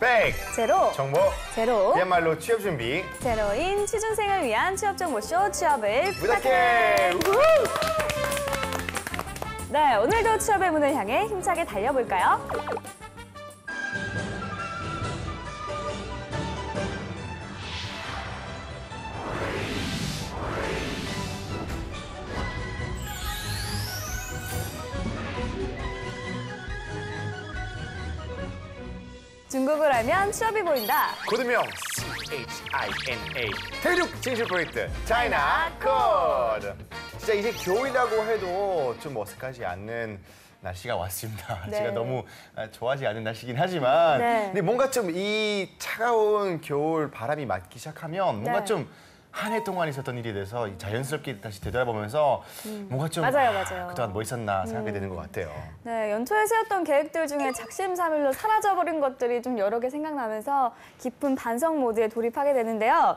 백 제로 정보 제로 그야말로 취업 준비 제로인 취준생을 위한 취업 정보쇼 취업을 부탁해. 네, 오늘도 취업의 문을 향해 힘차게 달려볼까요? 중국을 알면 취업이 보인다. 코드명 CHINA 대륙 진실 프로젝트 차이나 코드. 진짜 이제 겨울이라고 해도 좀 어색하지 않는 날씨가 왔습니다. 네. 제가 너무 좋아하지 않는 날씨긴 하지만 네. 근데 뭔가 좀 이 차가운 겨울 바람이 맞기 시작하면 뭔가 네. 좀 한 해 동안 있었던 일이 돼서 자연스럽게 다시 되돌아보면서 뭔가 좀 맞아요. 그동안 뭐 있었나 생각하게 되는 것 같아요. 네, 연초에 세웠던 계획들 중에 작심삼일로 사라져버린 것들이 좀 여러 개 생각나면서 깊은 반성 모드에 돌입하게 되는데요.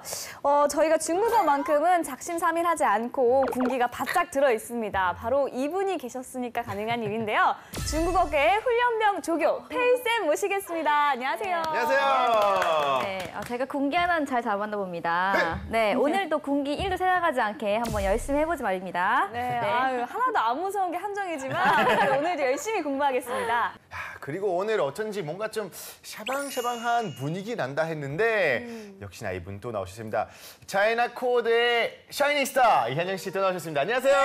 저희가 중국어만큼은 작심삼일하지 않고 군기가 바짝 들어 있습니다. 바로 이분이 계셨으니까 가능한 일인데요. 중국어계의 훈련병 조교 페이쌤 모시겠습니다. 안녕하세요. 안녕하세요. 네, 제가 군기 하나는 잘 잡았나 봅니다. 네, 오늘도 군기 1도 새나가지 않게 한번 열심히 해보지 말입니다. 네, 아유, 하나도 안 무서운 게 한정이지만 오늘도 열심히 공부하겠습니다. 야, 그리고 오늘 어쩐지 뭔가 좀 샤방샤방한 분위기 난다 했는데 역시나 이분 또 나오셨습니다. 차이나 코드의 샤이닝 스타 이현정 씨 또 나오셨습니다. 안녕하세요.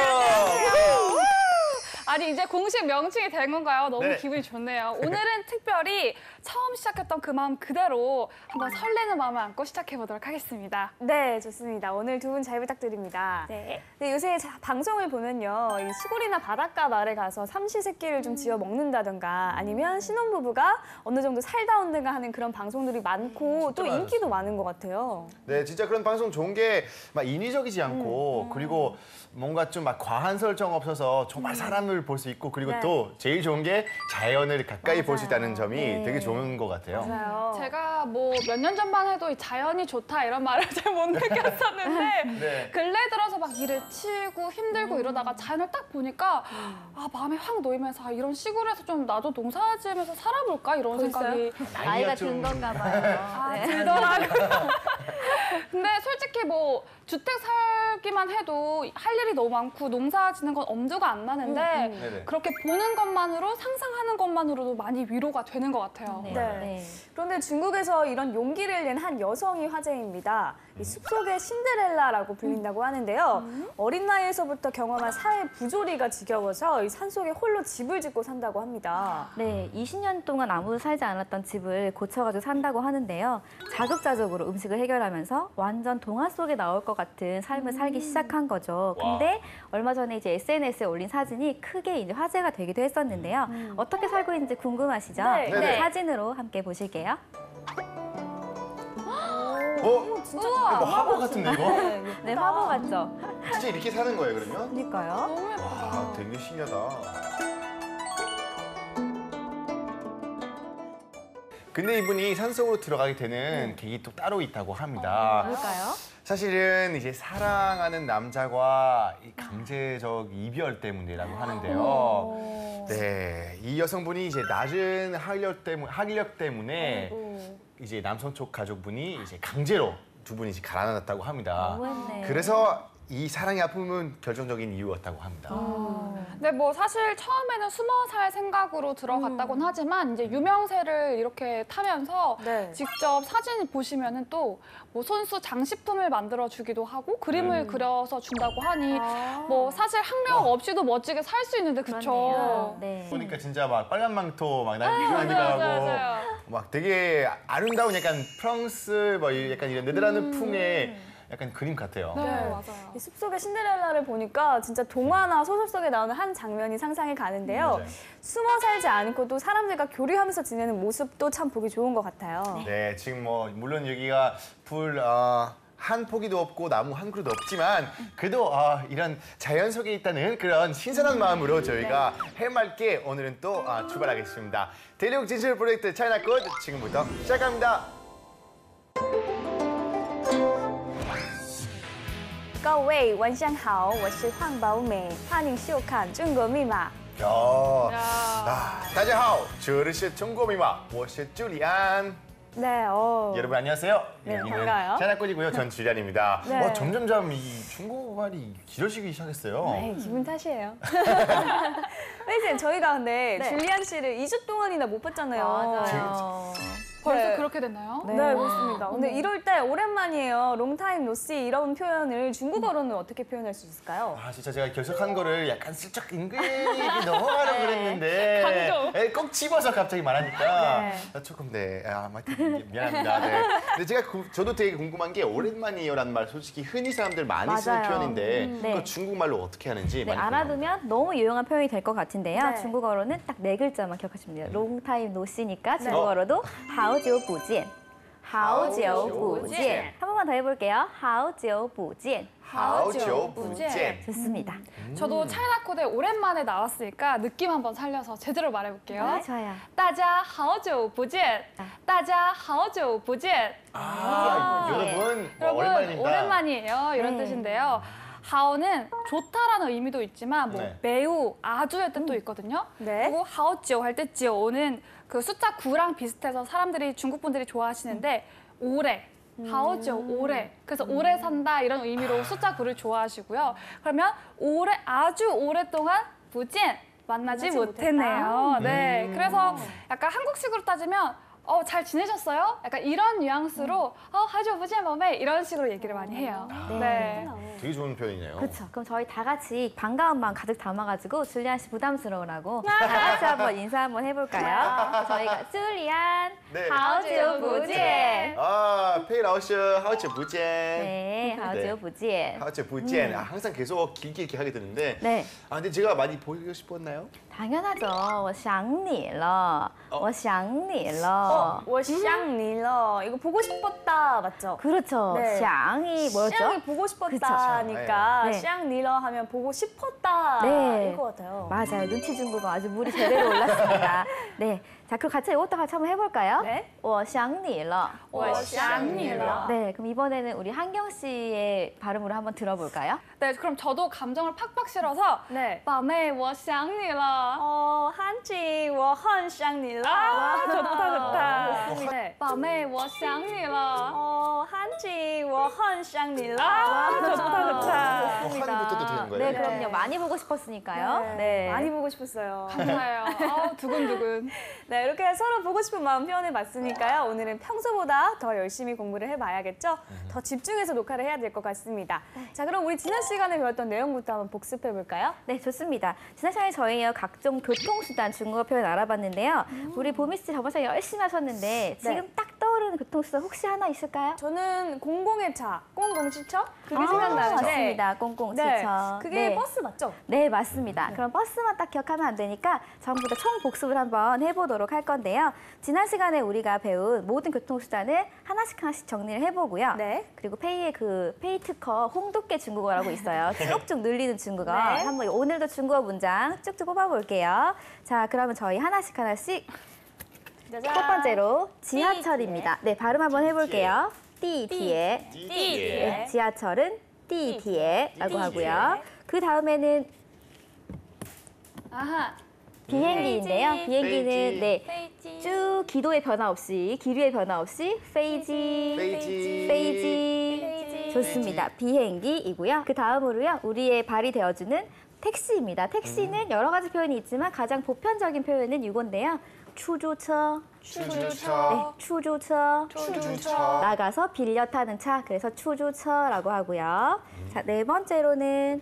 아니 이제 공식 명칭이 된 건가요? 너무 네. 기분이 좋네요. 오늘은 특별히 처음 시작했던 그 마음 그대로 한번 설레는 마음을 안고 시작해보도록 하겠습니다. 네, 좋습니다. 오늘 두 분 잘 부탁드립니다. 네. 네, 요새 방송을 보면요. 이 시골이나 바닷가 마을에 가서 삼시세끼를 좀 지어 먹는다던가 아니면 신혼부부가 어느 정도 살다 온다가 하는 그런 방송들이 많고 또 많았어요. 인기도 많은 것 같아요. 네, 진짜 그런 방송 좋은 게 막 인위적이지 않고 그리고 뭔가 좀 막 과한 설정 없어서 정말 사람을 볼 수 있고 그리고 네. 또 제일 좋은 게 자연을 가까이 볼 수 있다는 점이 네. 되게 좋은 것 같아요. 맞아요. 제가 뭐 몇 년 전만 해도 이 자연이 좋다 이런 말을 잘 못 느꼈었는데 네. 근래 들어서 막 일을 치고 힘들고 이러다가 자연을 딱 보니까 아 마음이 확 놓이면서 아, 이런 시골에서 좀 나도 농사 지으면서 살아볼까 이런 생각이 나이가 좀- 든 건가 봐요. 아, 네. 들더라고요. 근데 솔직히 뭐 주택 살기만 해도 할 일이 너무 많고 농사 짓는 건 엄두가 안 나는데 네네. 그렇게 보는 것만으로 상상하는 것만으로도 많이 위로가 되는 것 같아요. 네. 네. 네. 그런데 중국에서 이런 용기를 낸 한 여성이 화제입니다. 이 숲속의 신데렐라라고 불린다고 하는데요. 어린 나이에서부터 경험한 사회 부조리가 지겨워서 이 산속에 홀로 집을 짓고 산다고 합니다. 네, 20년 동안 아무도 살지 않았던 집을 고쳐가지고 산다고 하는데요. 자급자족으로 음식을 해결하면서 완전 동화 속에 나올 것 같은 삶을 살기 시작한 거죠. 근데 얼마 전에 이제 SNS에 올린 사진이 크게 이제 화제가 되기도 했었는데요. 어떻게 살고 있는지 궁금하시죠? 네. 네네. 사진으로 함께 보실게요. 진짜 이거 뭐 화보 같은데 이거? 네, 화보 같죠? 진짜 이렇게 사는 거예요 그러면? 그러니까요. 너무 예쁘다. 와, 되게 신기하다. 근데 이분이 산속으로 들어가게 되는 계기 또 따로 있다고 합니다. 뭘까요? 사실은 이제 사랑하는 남자와 이 강제적 이별 때문이라고 하는데요. 네, 이 여성분이 이제 낮은 학력 때문에 이제 남성 쪽 가족분이 이제 강제로 두 분이 이제 갈아놨다고 합니다. 너무했네. 그래서 이 사랑의 아픔은 결정적인 이유였다고 합니다. 근데 뭐 사실 처음에는 숨어 살 생각으로 들어갔다곤 하지만 이제 유명세를 이렇게 타면서 네. 직접 사진 보시면은 또 뭐 손수 장식품을 만들어 주기도 하고 그림을 그려서 준다고 하니 뭐 사실 학력 없이도 멋지게 살 수 있는데 그쵸? 그렇네요. 네. 보니까 진짜 막 빨간 망토 막 날리고 맞아요. 막 되게 아름다운 약간 프랑스 뭐 약간 이런 네덜란드 풍의 약간 그림 같아요. 네, 네. 맞아요. 이 숲속의 신데렐라를 보니까 진짜 동화나 소설 속에 나오는 한 장면이 상상이 가는데요. 맞아요. 숨어 살지 않고도 사람들과 교류하면서 지내는 모습도 참 보기 좋은 것 같아요. 네, 지금 뭐 물론 여기가 한 포기도 없고 나무 한 그루도 없지만 그래도 이런 자연 속에 있다는 그런 신선한 마음으로 저희가 해맑게 오늘은 또 출발하겠습니다. 대륙 진실 프로젝트 차이나 꽃 지금부터 시작합니다. 各位晚上好，我是황宝美，欢迎收看中国密码。 大家好，这里是中国密码，我是朱利安。 네, 여러분 안녕하세요. 네, 여기는 반가워요. 채나꾼이고요. 전 주리안입니다. 네. 점점점 이 중국말이 길어지기 시작했어요. 네, 기분 탓이에요. 선생님, 저희가 근데 네. 줄리안 씨를 2주 동안이나 못 봤잖아요. 맞아요. 벌써 네. 그렇게 됐나요? 네, 그렇습니다. 근데 이럴 때 오랜만이에요. 롱타임 노씨 이런 표현을 중국어로는 어떻게 표현할 수 있을까요? 아 진짜 제가 결석한 거를 약간 슬쩍 은근히 넘어가려고 그랬는데 강조. 꼭 집어서 갑자기 말하니까 네. 조금 미안합니다. 네. 근데 제가 저도 되게 궁금한 게 오랜만이에요라는 말 솔직히 흔히 사람들 많이 쓰는 맞아요. 표현인데 네. 그거 중국말로 어떻게 하는지 네, 많이 궁금합니다. 알아두면 너무 유용한 표현이 될 것 같은데요. 네. 중국어로는 딱 네 글자만 기억하시면 돼요. 롱타임 노시니까 중국어로도 하오지오 부지엔. 하오지오 부지엔. 한 번만 더 해볼게요. 하오지오 부지엔. 하오지오 부젠. 좋습니다. 저도 차이나 코드에 오랜만에 나왔으니까 느낌 한번 살려서 제대로 말해볼게요. 네, 좋아요. 大家好久不见大家好久不见 여러분 여러분 오랜만입니다. 오랜만이에요 이런 네. 뜻인데요. 하오는 좋다라는 의미도 있지만 뭐 네. 매우 아주의 뜻도 있거든요. 네. 그리고 하오지오 할 때 지오는 그 숫자 9랑 비슷해서 사람들이 중국 분들이 좋아하시는데 오래 하오지오 오래 그래서 오래 산다 이런 의미로 숫자 9를 좋아하시고요. 그러면 오래 아주 오랫동안 부진 만나지 못했네요. 네, 그래서 약간 한국식으로 따지면 잘 지내셨어요? 약간 이런 뉘앙스로 하죠 부진 몸에 이런 식으로 얘기를 많이 해요. 네. 되게 좋은 표현이네요. 그렇죠. 그럼 저희 다 같이 반가운 마음 가득 담아가지고 줄리안 씨 부담스러우라고 다 같이 한번 인사 한번 해볼까요? 저희가 줄리안 네. 하오지오 부지엔. 아, 페이 라오스 하오지오 부젠. 네, 하오지오 부지엔. 하오지오 부젠. 항상 계속 길게 이렇게 하게 되는데. 네. 근데 제가 많이 보이고 싶었나요? 당연하죠. 我想你了. 我想你了. 워샹닐러 이거 보고 싶었다 맞죠? 그렇죠. 네. 샹이 뭐였죠? 샹이 보고 싶었다니까 그쵸. 네. 샹닐러 하면 보고 싶었다 네. 일 것 같아요. 맞아요. 눈치 중국어 아주 물이 제대로 올랐습니다. 네. 자, 그럼 같이 이것도 같이 한번 해볼까요? 네. 我想你了. 我想你了. 네, 그럼 이번에는 우리 한경 씨의 발음으로 한번 들어볼까요? 네, 그럼 저도 감정을 팍팍 실어서 네. 宝妹我想你了 한지 워헌샹닐러 좋다. 네. 宝妹我想你了 한지 워헌샹닐러 좋다. 한부터도 되는 거예요? 네, 그럼요. 많이 보고 싶었으니까요. 네. 많이 보고 싶었어요. 감사해요. 두근두근. 네, 이렇게 서로 보고 싶은 마음 표현해 봤으니까요. 오늘은 평소보다 더 열심히 공부를 해봐야겠죠? 더 집중해서 녹화를 해야 될 것 같습니다. 자, 그럼 우리 지난 시간에 배웠던 내용부터 한번 복습해 볼까요? 네, 좋습니다. 지난 시간에 저희요 각종 교통수단 중국어 표현 알아봤는데요. 우리 보미 씨 저번 시간에 열심히 하셨는데 지금 딱 떠오르는 교통수단 혹시 하나 있을까요? 저는 공공의 차, 공공시처? 그게 아, 생각나는데. 맞습니다. 꽁꽁 네, 지쳐. 그게 네. 버스 맞죠? 네, 맞습니다. 그럼 버스만 딱 기억하면 안 되니까 전부 다 총 복습을 한번 해보도록 할 건데요. 지난 시간에 우리가 배운 모든 교통수단을 하나씩 정리를 해보고요. 네. 그리고 페이의 그 페이 특허 홍두깨 중국어라고 있어요. 쭉쭉 늘리는 중국어. 네. 한번 오늘도 중국어 문장 쭉쭉 뽑아볼게요. 자, 그러면 저희 하나씩 짜잔. 첫 번째로 지하철입니다. 네, 발음 한번 해볼게요. 띠티에. 네, 지하철은 띠티에라고 하고요. 그 다음에는 아하. 비행기인데요. 페이지. 비행기는 페이지. 네, 페이지. 쭉 기도의 변화 없이 기류의 변화 없이 페이지, 페이지. 페이지. 좋습니다. 비행기이고요. 그 다음으로요. 우리의 발이 되어주는 택시입니다. 택시는 여러 가지 표현이 있지만 가장 보편적인 표현은 이건데요. 추주처, 추주차. 추주처. 추주차. 나가서 빌려 타는 차, 그래서 추주처라고 하고요. 자, 네 번째로는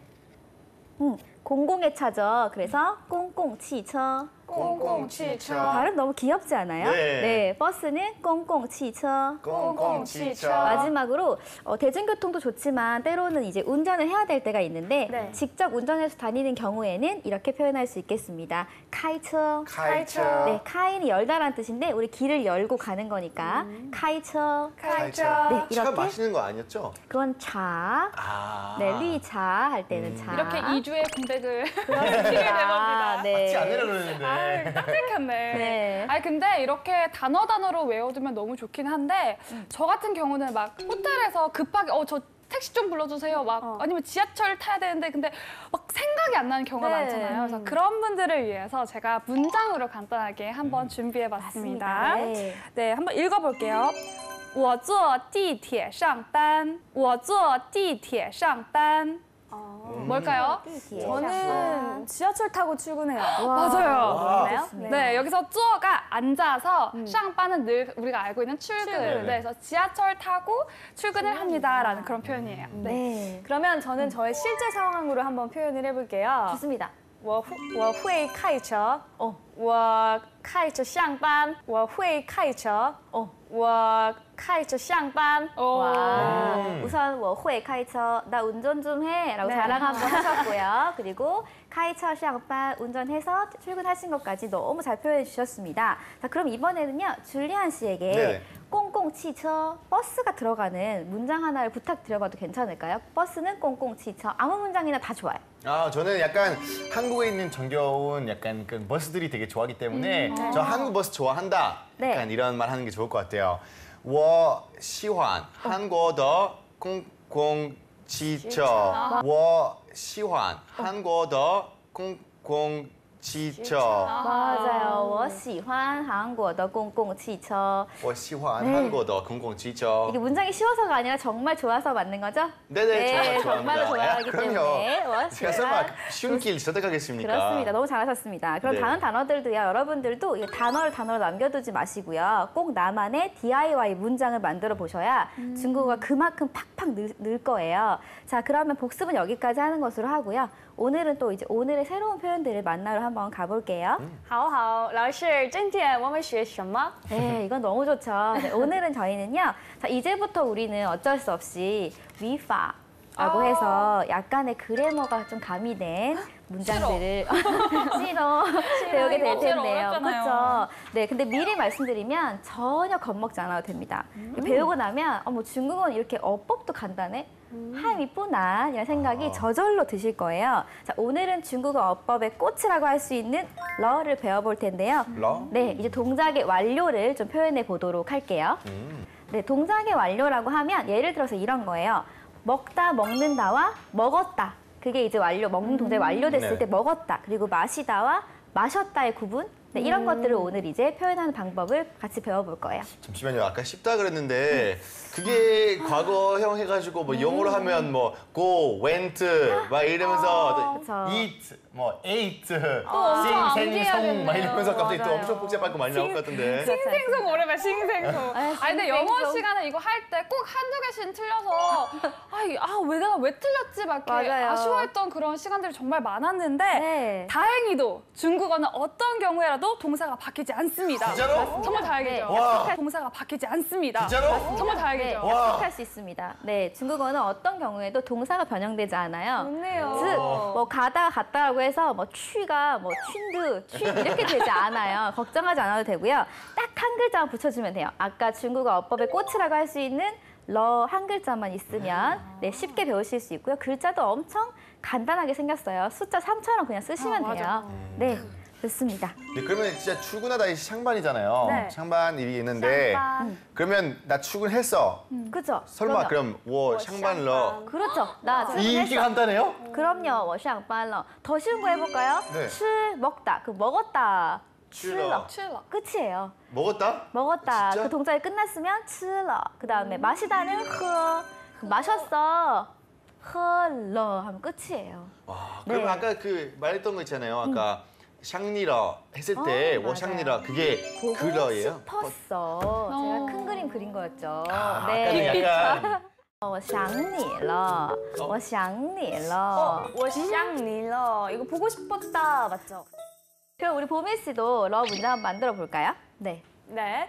공공의 차죠. 그래서 꽁꽁치처. 공공치차. 발음 너무 귀엽지 않아요? 네. 버스는 꽁꽁치처. 꽁꽁치차. 마지막으로 대중교통도 좋지만 때로는 이제 운전을 해야 될 때가 있는데 네. 직접 운전해서 다니는 경우에는 이렇게 표현할 수 있겠습니다. 카이처. 카이처. 네, 카이는 열다란 뜻인데 우리 길을 열고 가는 거니까 카이처. 카이처. 네, 차가 이렇게 마시는 거 아니었죠? 그건 차. 아. 네, 리차 할 때는 차. 이렇게 2주의 공백을 피게 그렇습니다. 돼봅니다. 네. 같이 안 내려 그러는데. 딱 찍혔네. 네. 아니 근데 이렇게 단어로 외워두면 너무 좋긴 한데 저 같은 경우는 막 호텔에서 급하게 저 택시 좀 불러주세요. 막 아니면 지하철 타야 되는데 근데 막 생각이 안 나는 경우가 네. 많잖아요. 그래서 그런 분들을 위해서 제가 문장으로 간단하게 한번 준비해봤습니다. 맞습니다. 네. 네, 한번 읽어볼게요. 我坐地铁上班我坐地铁上班 뭘까요? 저는 지하철 타고 출근해요. 맞아요. 그래요? 네, 여기서 坐가 앉아서 上班은 늘 우리가 알고 있는 출근. 출근. 네, 그래서 지하철 타고 출근을 합니다라는 그런 표현이에요. 네. 네. 그러면 저는 저의 실제 상황으로 한번 표현을 해볼게요. 좋습니다. 我会开车. 我开车上班. 我会开车. 我开车上班. 와, 우선 我会开车, 나 운전 좀 해 라고 네. 자랑 한번 하셨고요. 그리고 开车上班, 운전해서 출근하신 것까지 너무 잘 표현해 주셨습니다. 자, 그럼 이번에는요, 줄리안 씨에게 네네. 꽁꽁치처, 버스가 들어가는 문장 하나를 부탁드려봐도 괜찮을까요? 버스는 꽁꽁치처, 아무 문장이나 다 좋아요. 아, 저는 약간 한국에 있는 정겨운 약간 그 버스들이 되게 좋아하기 때문에 저 한국 버스 좋아한다. 네. 약간 이런 말 하는 게 좋을 것 같아요. 我喜欢韩国的公共汽车我喜欢韩国的公共汽车 맞아요. 我喜欢韩国的公共汽车. 我喜欢韩国的公共汽车 이게 문장이 쉬워서가 아니라 정말 좋아서 맞는 거죠? 네네, 정말 좋아합니다. 정말로 좋아하기 그럼요. 때문에. 제가 설마 쉬운 길 선택하겠습니까? 그렇습니다. 너무 잘하셨습니다. 그럼 네. 다른 단어들도요. 여러분들도 이 단어를 남겨두지 마시고요. 꼭 나만의 DIY 문장을 만들어 보셔야 중국어가 그만큼 팍팍 늘 거예요. 자, 그러면 복습은 여기까지 하는 것으로 하고요. 오늘은 또 이제 오늘의 새로운 표현들을 만나러 한번 가볼게요. 好好，老师，今天我们学什么？ 네, 이건 너무 좋죠. 네, 오늘은 저희는요. 자, 이제부터 우리는 어쩔 수 없이 위파라고 해서 약간의 그래머가 좀 가미된 문장들을 싫어 배우게 될 이거 제일 텐데요. 어렵잖아요. 그렇죠? 네, 근데 미리 말씀드리면 전혀 겁먹지 않아도 됩니다. 배우고 나면 뭐 중국어는 이렇게 어법도 간단해? 한이쁘나 이런 생각이 저절로 드실 거예요. 자, 오늘은 중국어 어법의 꽃이라고 할 수 있는 러를 배워볼 텐데요. 러? 네, 이제 동작의 완료를 좀 표현해 보도록 할게요. 네, 동작의 완료라고 하면 예를 들어서 이런 거예요. 먹다, 먹는다와 먹었다. 그게 이제 먹는 동작이 완료됐을 네. 때 먹었다. 그리고 마시다와 마셨다의 구분. 네, 이런 것들을 오늘 이제 표현하는 방법을 같이 배워볼 거예요. 잠시만요. 아까 쉽다 그랬는데 그게 과거형 해가지고 뭐 영어로 하면 뭐 go, went 막 이러면서 그쵸. eat, 뭐 ate, 엄청 생성 막 이러면서 갑자기 또 맞아요. 엄청 복잡한 거 많이 나올 것 같은데. 싱생송 오래봐, 싱생송. 아니, 근데 영어 싱생송. 시간에 이거 할 때 꼭 한두 개씩 틀려서 왜 틀렸지? 막 이렇게 맞아요. 아쉬워했던 그런 시간들이 정말 많았는데 네. 다행히도 중국어는 어떤 경우에라도 동사가 바뀌지 않습니다. 진짜로? 정말 다행이죠. 네. 와. 동사가 바뀌지 않습니다. 진짜로? 정말 네, 다행이죠. 와. 할 수 있습니다. 네, 중국어는 어떤 경우에도 동사가 변형되지 않아요. 좋네요. 즉, 뭐 가다가 갔다라고 해서 뭐 취가 뭐 춘드, 취 이렇게 되지 않아요. 걱정하지 않아도 되고요. 딱 한 글자만 붙여주면 돼요. 아까 중국어 어법의 꽃이라고 할 수 있는 러 한 글자만 있으면 네, 쉽게 배우실 수 있고요. 글자도 엄청 간단하게 생겼어요. 숫자 3처럼 그냥 쓰시면 돼요. 네, 좋습니다. 네, 그러면 진짜 출근하다 이 샹반이잖아요. 네. 샹반 일이 있는데 그러면 나 출근했어. 그죠? 설마 그럼 워 샹반러 그렇죠. 나 이게 출근했어. 간단해요? 그럼요. 我上班了. 더 쉬운 거 해볼까요? 네. 吃, 먹다. 그 먹었다. 吃了. 吃了. 칠러. 끝이에요. 먹었다? 먹었다. 진짜? 그 동작이 끝났으면 吃了. 그다음에 마시다는 喝. 마셨어. 喝了 하면 끝이에요. 와, 그럼 네. 아까 그 말했던 거 있잖아요. 아까 샹리러 했을 때 맞아요. 워 샹리러 그게 보고 그러예요? 싶었어. 제가 큰 그림 그린 거였죠. 아까는 네. 약간 我想你了. 我想你了. 我想你了. 이거 보고 싶었다. 맞죠? 그럼 우리 보미 씨도 러 문장 한번 만들어 볼까요? 네. 네.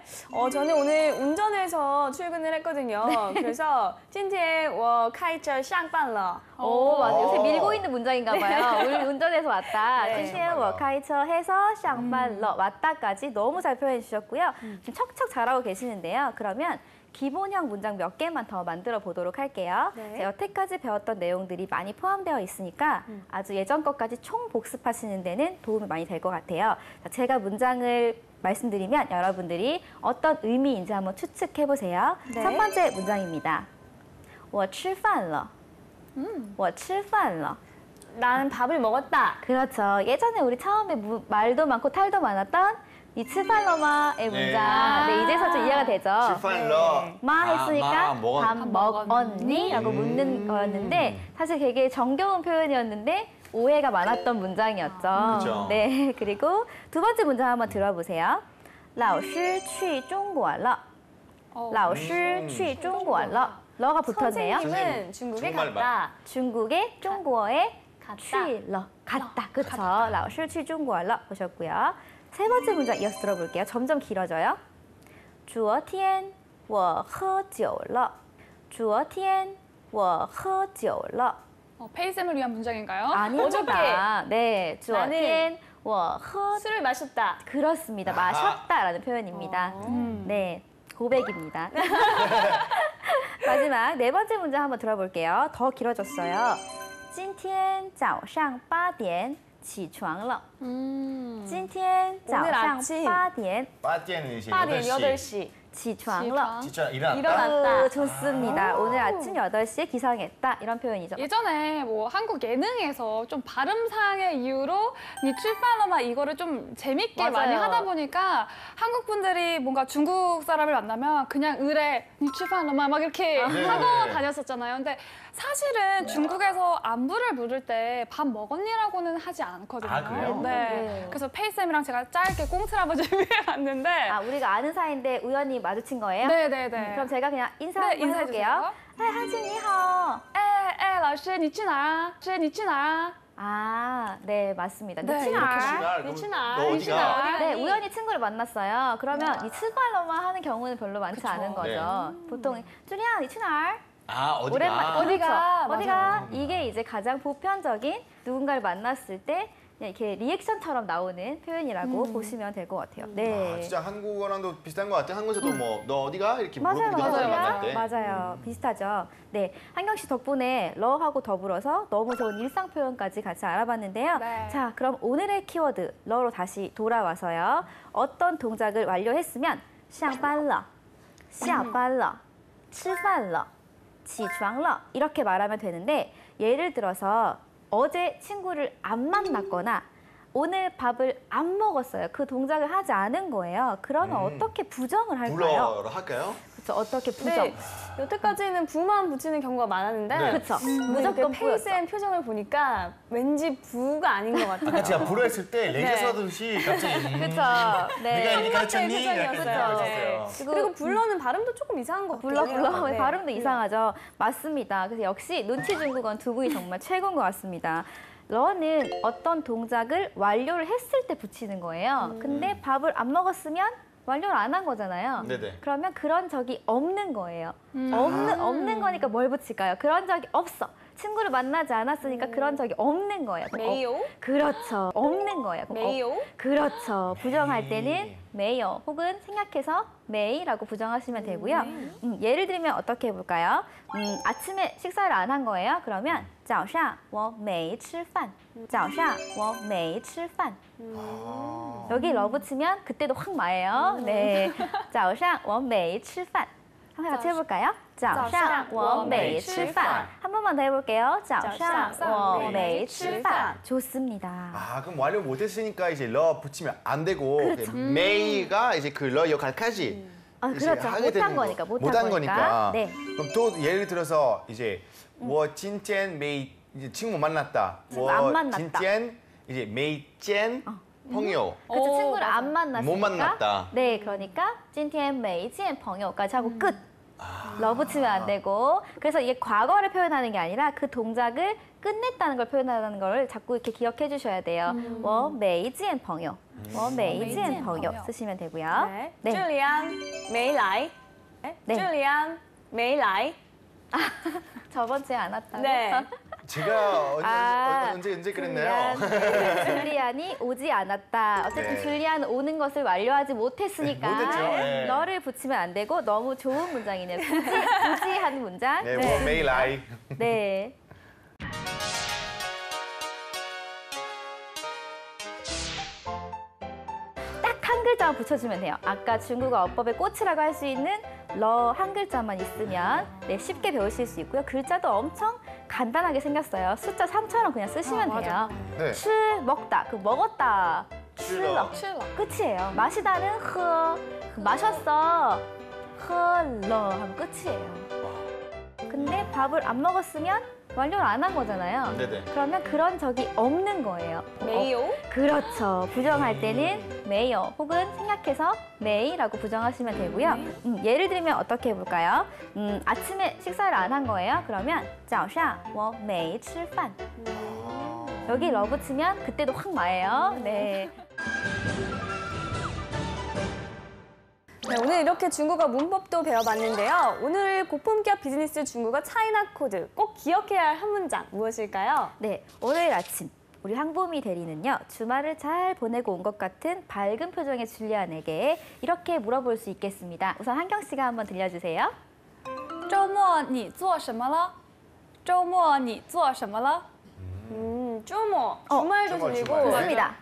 저는 오늘 운전해서 출근을 했거든요. 그래서 今天我开车上班了. 오, 맞아. 요새 밀고 있는 문장인가 봐요. 우리 운전해서 왔다. 네. 今天我开车해서 上班了. 왔다까지 너무 잘 표현해 주셨고요. 지금 척척 잘하고 계시는데요. 그러면 기본형 문장 몇 개만 더 만들어 보도록 할게요. 네. 자, 여태까지 배웠던 내용들이 많이 포함되어 있으니까 아주 예전 것까지 총 복습하시는 데는 도움이 많이 될 것 같아요. 자, 제가 문장을 말씀드리면 여러분들이 어떤 의미인지 한번 추측해 보세요. 네. 첫 번째 문장입니다. 我吃饭了. 我吃饭了. 나는 밥을 먹었다. 그렇죠. 예전에 우리 처음에 말도 많고 탈도 많았던 이 칠팔러마의 문장. 네, 이제서 좀 이해가 되죠. 칠판러. 마 했으니까 밥 먹었니? 먹었니? 라고 묻는 거였는데 사실 되게 정겨운 표현이었는데 오해가 많았던 문장이었죠. 그죠. 네, 그리고 두 번째 문장 한번 들어보세요. 老师去中国了. 老师去中国了. 러가 붙었네요. 선생님은 중국에 정말 갔다. 중국의 중국어에 갔다. 去了. 갔다. 그쵸. 老师去中国了. 보셨고요. 세 번째 문장 이어서 들어볼게요. 점점 길어져요. 昨天我喝酒了. 昨天我喝酒了. 페이쌤을 위한 문장인가요? 아닙니다. 네, 昨天我喝 술을 마셨다. 그렇습니다. 마셨다라는 표현입니다. 네, 고백입니다. 마지막 네 번째 문장 한번 들어볼게요. 더 길어졌어요. 今天早上8点起床了. 今天早上 아침. 8点 빠띠에는 이제 8点 8시. 8시. 起床了. 진짜 일어났다. 일어났다. 좋습니다. 오늘 아침 8시에 기상했다. 이런 표현이죠. 예전에 뭐 한국 예능에서 좀 발음상의 이유로 니 출판어마 이거를 좀 재밌게 많이 맞아요. 하다 보니까 한국 분들이 뭔가 중국 사람을 만나면 그냥 의뢰 니 출판어마 막 이렇게 네. 하고 다녔었잖아요. 근데 사실은 중국에서 안부를 물을 때 밥 먹었니라고는 하지 않거든요. 아, 그래요? 네. 네. 그래서 페이쌤이랑 제가 짧게 꽁트를 한번 준비해봤는데 아, 우리가 아는 사이인데 우연히 마주친 거예요? 네네네. 그럼 제가 그냥 인사 네, 한번 인사해 해볼게요. 주세요. 한진니하오. 老师你去哪儿？你去哪儿？ 아, 네, 맞습니다. 네, 니치나. 날, 그럼 미친아. 너 어디가? 미친아. 네, 우연히 친구를 만났어요. 그러면 이 칠발로만 하는 경우는 별로 많지 않은 거죠. 보통 쭈리야, 니치나. 아, 어디가? 오랜만에 어디가? 그렇죠. 맞아요. 어디가? 이게 이제 가장 보편적인 누군가를 만났을 때 그냥 이렇게 리액션처럼 나오는 표현이라고 보시면 될 것 같아요. 네. 아, 진짜 한국어랑도 비슷한 것 같아. 한국에서도 뭐 너 어디가? 이렇게 맞아요, 물어보기도 하잖아요, 만날 때. 맞아요. 비슷하죠. 네, 한경 씨 덕분에 러하고 더불어서 너무 좋은 일상 표현까지 같이 알아봤는데요. 네. 자, 그럼 오늘의 키워드 러로 다시 돌아와서요. 어떤 동작을 완료했으면 上班了,下班了,吃饭了,起床了 이렇게 말하면 되는데 예를 들어서 어제 친구를 안 만났거나 오늘 밥을 안 먹었어요. 그 동작을 하지 않은 거예요. 그러면 어떻게 부정을 할까요? 불어로 할까요? 그렇죠. 어떻게 부정? 네, 여태까지는 부만 붙이는 경우가 많았는데 네. 그렇죠. 무조건 무조건 부였죠. 페이스앤 표정을 보니까 왠지 부가 아닌 것 같아요. 아까 제가 불어 했을 때 레게 네. 서듯이 갑자기 그렇죠. 내가 네. 이렇게 가르쳤니? 표정이었어요. 약간 네. 그랬었어요. 그리고 불러는 발음도 조금 이상한 것 같아요. 불러 네. 발음도 이상하죠. 맞습니다. 그래서 역시 눈치 중국어는 두 분이 정말 최고인 것 같습니다. 러는 어떤 동작을 완료를 했을 때 붙이는 거예요. 근데 밥을 안 먹었으면 완료를 안 한 거잖아요. 네네. 그러면 그런 적이 없는 거예요. 없는 거니까 뭘 붙일까요? 그런 적이 없어. 친구를 만나지 않았으니까 그런 적이 없는 거예요. 그럼 메이오? 그렇죠. 없는 거예요. 그럼 메이오? 그렇죠. 부정할 때는 메이어 혹은 생략해서 메이라고 부정하시면 되고요. 예를 들면 어떻게 해볼까요? 아침에 식사를 안 한 거예요. 그러면 早上我没吃饭. 早上我没吃饭. 여기 러 붙이면 그때도 확 마예요. 네. 早上我没吃饭. 한번 같이 해볼까요? 早上我没吃饭. 한 번만 더 해볼게요. 早上我没吃饭. 좋습니다. 아, 그럼 완료 못했으니까 이제 러 붙이면 안 되고 메이가 이제 그 러 역할까지 아, 이제 그렇죠. 하게 못한 되는 거니까, 거. 못한 거니까. 네. 그럼 또 예를 들어서 이제 我今天 메이 이제 친구 만났다. 친구 안 만났다. 今天 이제 메이 젠朋友 그래서 오, 친구를 맞아. 안 만났으니까. 못 만났다. 네, 그러니까 今天没见朋友까지 하고 끝. 러 붙이면 안 되고. 그래서 이게 과거를 표현하는 게 아니라 그 동작을 끝냈다는 걸 표현하는 걸 자꾸 이렇게 기억해 주셔야 돼요. 我没见朋友. 我没见朋友 쓰시면 되고요. 네. 네. 朱利安没来. 네. 朱利安没来. 저번 주에 안 왔다고? 네. 제가 아, 언제 그랬나요? 줄리안이 오지 않았다. 어쨌든 네. 줄리안은 오는 것을 완료하지 못했으니까 못했죠. 네. 너를 붙이면 안 되고 너무 좋은 문장이네요. 굳이 한 문장. 네, 我没来. 네. 딱 한 글자만 붙여주면 돼요. 아까 중국어 어법의 꽃이라고 할 수 있는 러 한 글자만 있으면 네, 쉽게 배우실 수 있고요. 글자도 엄청 간단하게 생겼어요. 숫자 3처럼 그냥 쓰시면 돼요. 네. 吃 먹다, 그 먹었다. 吃了 칠러. 끝이에요. 마시다는 喝, 마셨어. 喝了 하면 끝이에요. 근데 밥을 안 먹었으면 완료를 안 한 거잖아요. 네네. 그러면 그런 적이 없는 거예요. 메이오? 그렇죠. 부정할 때는 메이어 혹은 생략해서 메이라고 부정하시면 되고요. 예를 들면 어떻게 해볼까요? 아침에 식사를 안 한 거예요. 그러면 早上我没吃饭. 여기 러 붙이면 그때도 확 마예요. 네. 네, 오늘 이렇게 중국어 문법도 배워봤는데요. 오늘 고품격 비즈니스 중국어 차이나 코드 꼭 기억해야 할 한 문장 무엇일까요? 네, 월요일 아침 우리 항보미 대리는요. 주말을 잘 보내고 온 것 같은 밝은 표정의 줄리안에게 이렇게 물어볼 수 있겠습니다. 우선 한경 씨가 한번 들려주세요. 周末你做什么了?周末你做什么了? 쪼모, 주말도 주말, 들리고 주말. 맞습니다.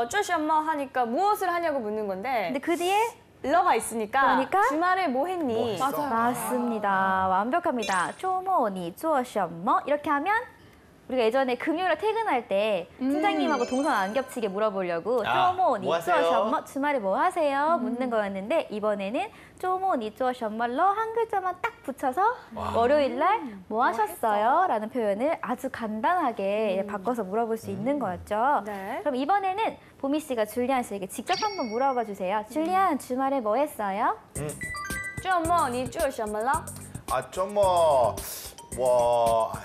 쪼셔머 하니까 무엇을 하냐고 묻는 건데 근데 그 뒤에 러가 있으니까 그러니까? 주말에 뭐 했니? 뭐 했어? 맞아요. 맞습니다. 완벽합니다. 周末你做什么? 이렇게 하면 우리가 예전에 금요일에 퇴근할 때 팀장님하고 동선 안 겹치게 물어보려고 아, 周末你 뭐 做 하세요? 什么? 주말에 뭐 하세요? 묻는 거였는데 이번에는 周末你做什么了? 한 글자만 딱 붙여서 월요일 날 뭐 하셨어요? 라는 표현을 아주 간단하게 바꿔서 물어볼 수 있는 거였죠. 네. 그럼 이번에는 보미 씨가 줄리안 씨에게 직접 한번 물어봐 주세요. 줄리안 주말에 뭐 했어요? 쪼모, 니做什么了? 아, 좀 뭐,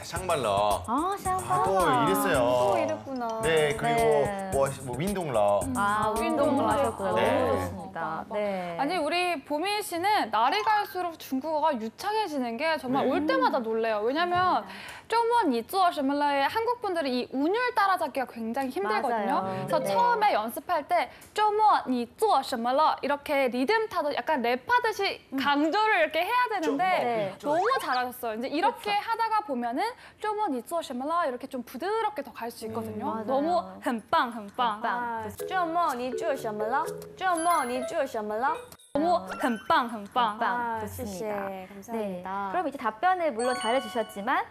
샹말러. 아, 샹바. 또 이랬어요. 또 이랬구나. 네, 그리고 네. 뭐 윈동러. 아, 운동도 하셨구나. 네. 너무 좋습니다. 네. 아니 우리 보민 씨는 날이 갈수록 중국어가 유창해지는 게 정말 올 때마다 놀래요. 왜냐면 周末你做什么了?의 한국 분들은 이 운율 따라잡기가 굉장히 힘들거든요. 맞아요. 그래서 네. 처음에 연습할 때 周末你做什么了? 이렇게 리듬 타듯 약간 랩하듯이 강조를 이렇게 해야 되는데 네. 너무 잘하셨어요. 이제 이렇게 하다가 보면은 周末你做什么了? 이렇게 좀 부드럽게 더 갈 수 있거든요. 맞아요. 너무 很棒,很棒. 빵. 周末你做什么了?周末你做什么了? 너무 很棒,很棒. 빵. 아, 좋습니다. 시시. 네. 감사합니다. 그럼 이제 답변을 물론 잘해주셨지만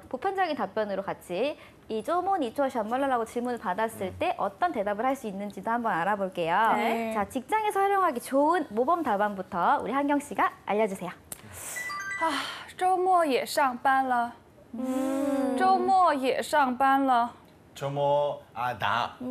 보편적인 답변으로 같이 이 쪼모니 쪼셔멀러라고 질문을 받았을 때 어떤 대답을 할 수 있는지도 한번 알아볼게요. 네. 자, 직장에서 활용하기 좋은 모범 답안부터 우리 한경 씨가 알려주세요. 周末也上班了。周末也上班了。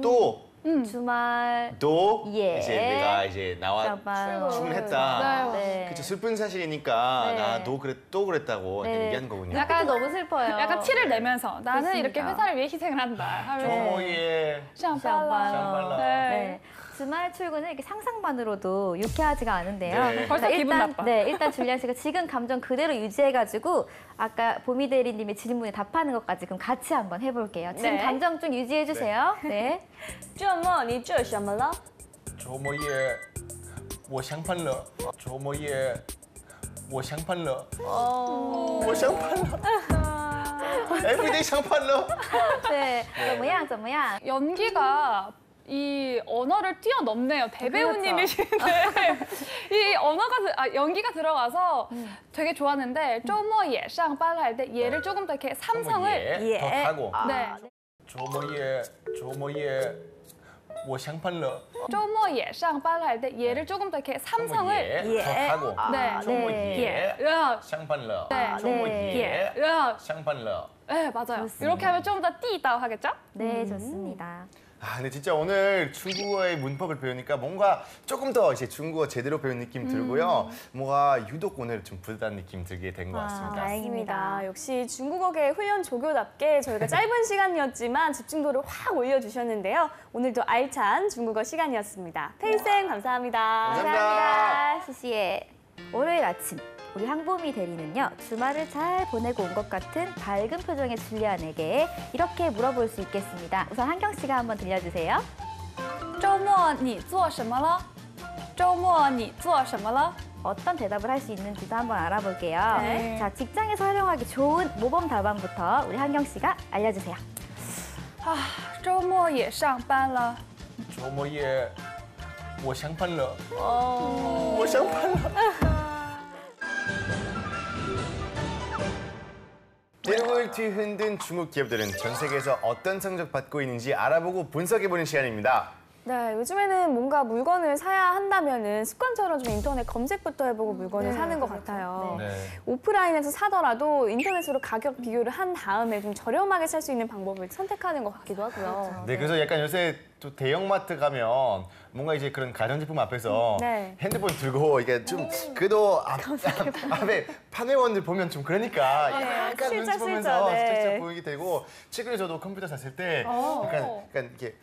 또 주말 또 예. 이제 내가 이제 나와 잠깐. 출근했다. 네. 그쵸, 슬픈 사실이니까 네. 나도 또 그랬다고 네. 얘기하는 거군요. 약간 너무 슬퍼요. 약간 티를 내면서 나는 그렇습니다. 이렇게 회사를 위해 희생을 한다. 하면서 조모예. 샹빨라. 네. 주말 출근은 이렇게 상상만으로도 유쾌하지가 않은데요. 네. 벌써 자, 기분 나빠. 네, 일단 줄리안 씨가 지금 감정 그대로 유지해가지고 아까 보미 대리님의 질문에 답하는 것까지 그럼 같이 한번 해볼게요. 지금 네. 감정 좀 유지해주세요. 네. 周末你做什么了? 조모예. 我想喷了. 조모예. 我想喷了. 我想喷了. Everyday 想喷了. 네. 怎么样? 연기가 이 언어를 뛰어넘네요. 대배우님이신데 이 언어가 연기가 들어가서 되게 좋았는데 周末也上班了 할 때 얘를 조금 더 이렇게 삼성을 예. 더 타고. 네. 조모예. 我想喷了. 周末也上班了 할 때 얘를 조금 더 이렇게 삼성을 예. 더 타고. 네. 조모예. 야. 想喷了. 네. 조모예. 야. 想喷了. 네, 맞아요. 좋습니다. 이렇게 하면 좀 더 띠다워 하겠죠? 네, 좋습니다. 아, 근데 진짜 오늘 중국어의 문법을 배우니까 뭔가 조금 더 이제 중국어 제대로 배운 느낌 들고요. 뭔가 유독 오늘 좀 부드러운 느낌 들게 된 것 같습니다. 다행입니다. 역시 중국어계 훈련 조교답게 저희가 짧은 시간이었지만 집중도를 확 올려주셨는데요. 오늘도 알찬 중국어 시간이었습니다. 페이쌤 감사합니다. 감사합니다. 시시에 월요일 아침 우리 항보미 대리는요. 주말을 잘 보내고 온 것 같은 밝은 표정의 줄리안에게 이렇게 물어볼 수 있겠습니다. 우선 한경 씨가 한번 들려주세요. 周末你做什么了?周末你做什么了? 어떤 대답을 할 수 있는지도 한번 알아볼게요. 네. 자, 직장에서 활용하기 좋은 모범 답안부터 우리 한경 씨가 알려주세요. 周末也上班了。 조모예. 我想喷了. 我想喷了. 대륙을 뒤흔든 중국 기업들은 전 세계에서 어떤 성적 받고 있는지 알아보고 분석해보는 시간입니다. 네, 요즘에는 뭔가 물건을 사야 한다면은 습관처럼 좀 인터넷 검색부터 해보고 물건을 사는 것 같아요. 네. 오프라인에서 사더라도 인터넷으로 가격 비교를 한 다음에 좀 저렴하게 살 수 있는 방법을 선택하는 것 같기도 하고요. 네, 그래서 약간 요새 또 대형마트 가면 뭔가 이제 그런 가전제품 앞에서 네. 핸드폰 들고 이게 좀 그래도 앞에 판매원들 보면 좀 그러니까 약간 눈치 슬쩍, 보면서 네. 슬쩍 보이게 되고 최근에 저도 컴퓨터 샀을 때 약간 이렇게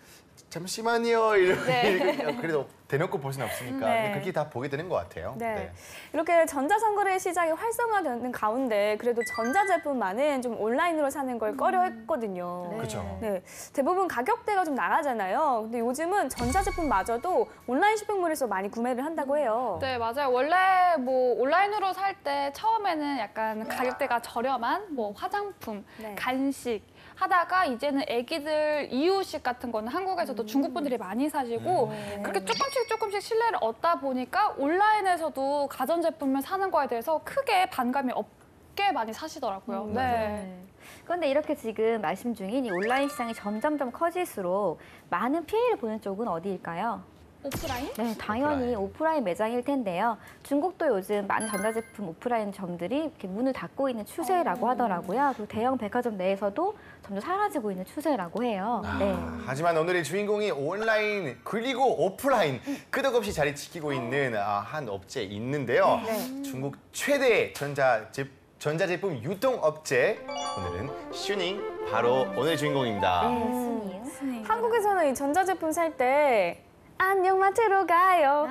잠시만요 이렇게 그래도 대놓고 볼 수는 없으니까 네. 그렇게 다 보게 되는 것 같아요. 네. 이렇게 전자상거래 시장이 활성화되는 가운데 그래도 전자제품만은 좀 온라인으로 사는 걸 꺼려 했거든요. 그렇죠. 네. 대부분 가격대가 좀 나가잖아요. 근데 요즘은 전자제품마저도 온라인 쇼핑몰에서 많이 구매를 한다고 해요. 네, 맞아요. 원래 뭐 온라인으로 살 때 처음에는 약간 가격대가 저렴한 뭐 화장품, 네. 간식 하다가 이제는 애기들 이유식 같은 거는 한국에서도 중국 분들이 많이 사시고 그렇게 조금씩 신뢰를 얻다 보니까 온라인에서도 가전제품을 사는 거에 대해서 크게 반감이 없게 많이 사시더라고요. 네. 그런데 이렇게 지금 말씀 중인 이 온라인 시장이 점점점 커질수록 많은 피해를 보는 쪽은 어디일까요? 오프라인? 네, 당연히 오프라인 매장일 텐데요. 중국도 요즘 많은 전자제품 오프라인 점들이 이렇게 문을 닫고 있는 추세라고 하더라고요. 그리고 대형 백화점 내에서도 점점 사라지고 있는 추세라고 해요. 네. 하지만 오늘의 주인공이 온라인 그리고 오프라인 끄떡없이 자리 지키고 있는 한 업체 있는데요. 중국 최대 전자제품 유통업체 오늘은 슈닝 바로 오늘의 주인공입니다. 네, 순이요. 한국에서는 이 전자제품 살 때 안녕마트로 가요.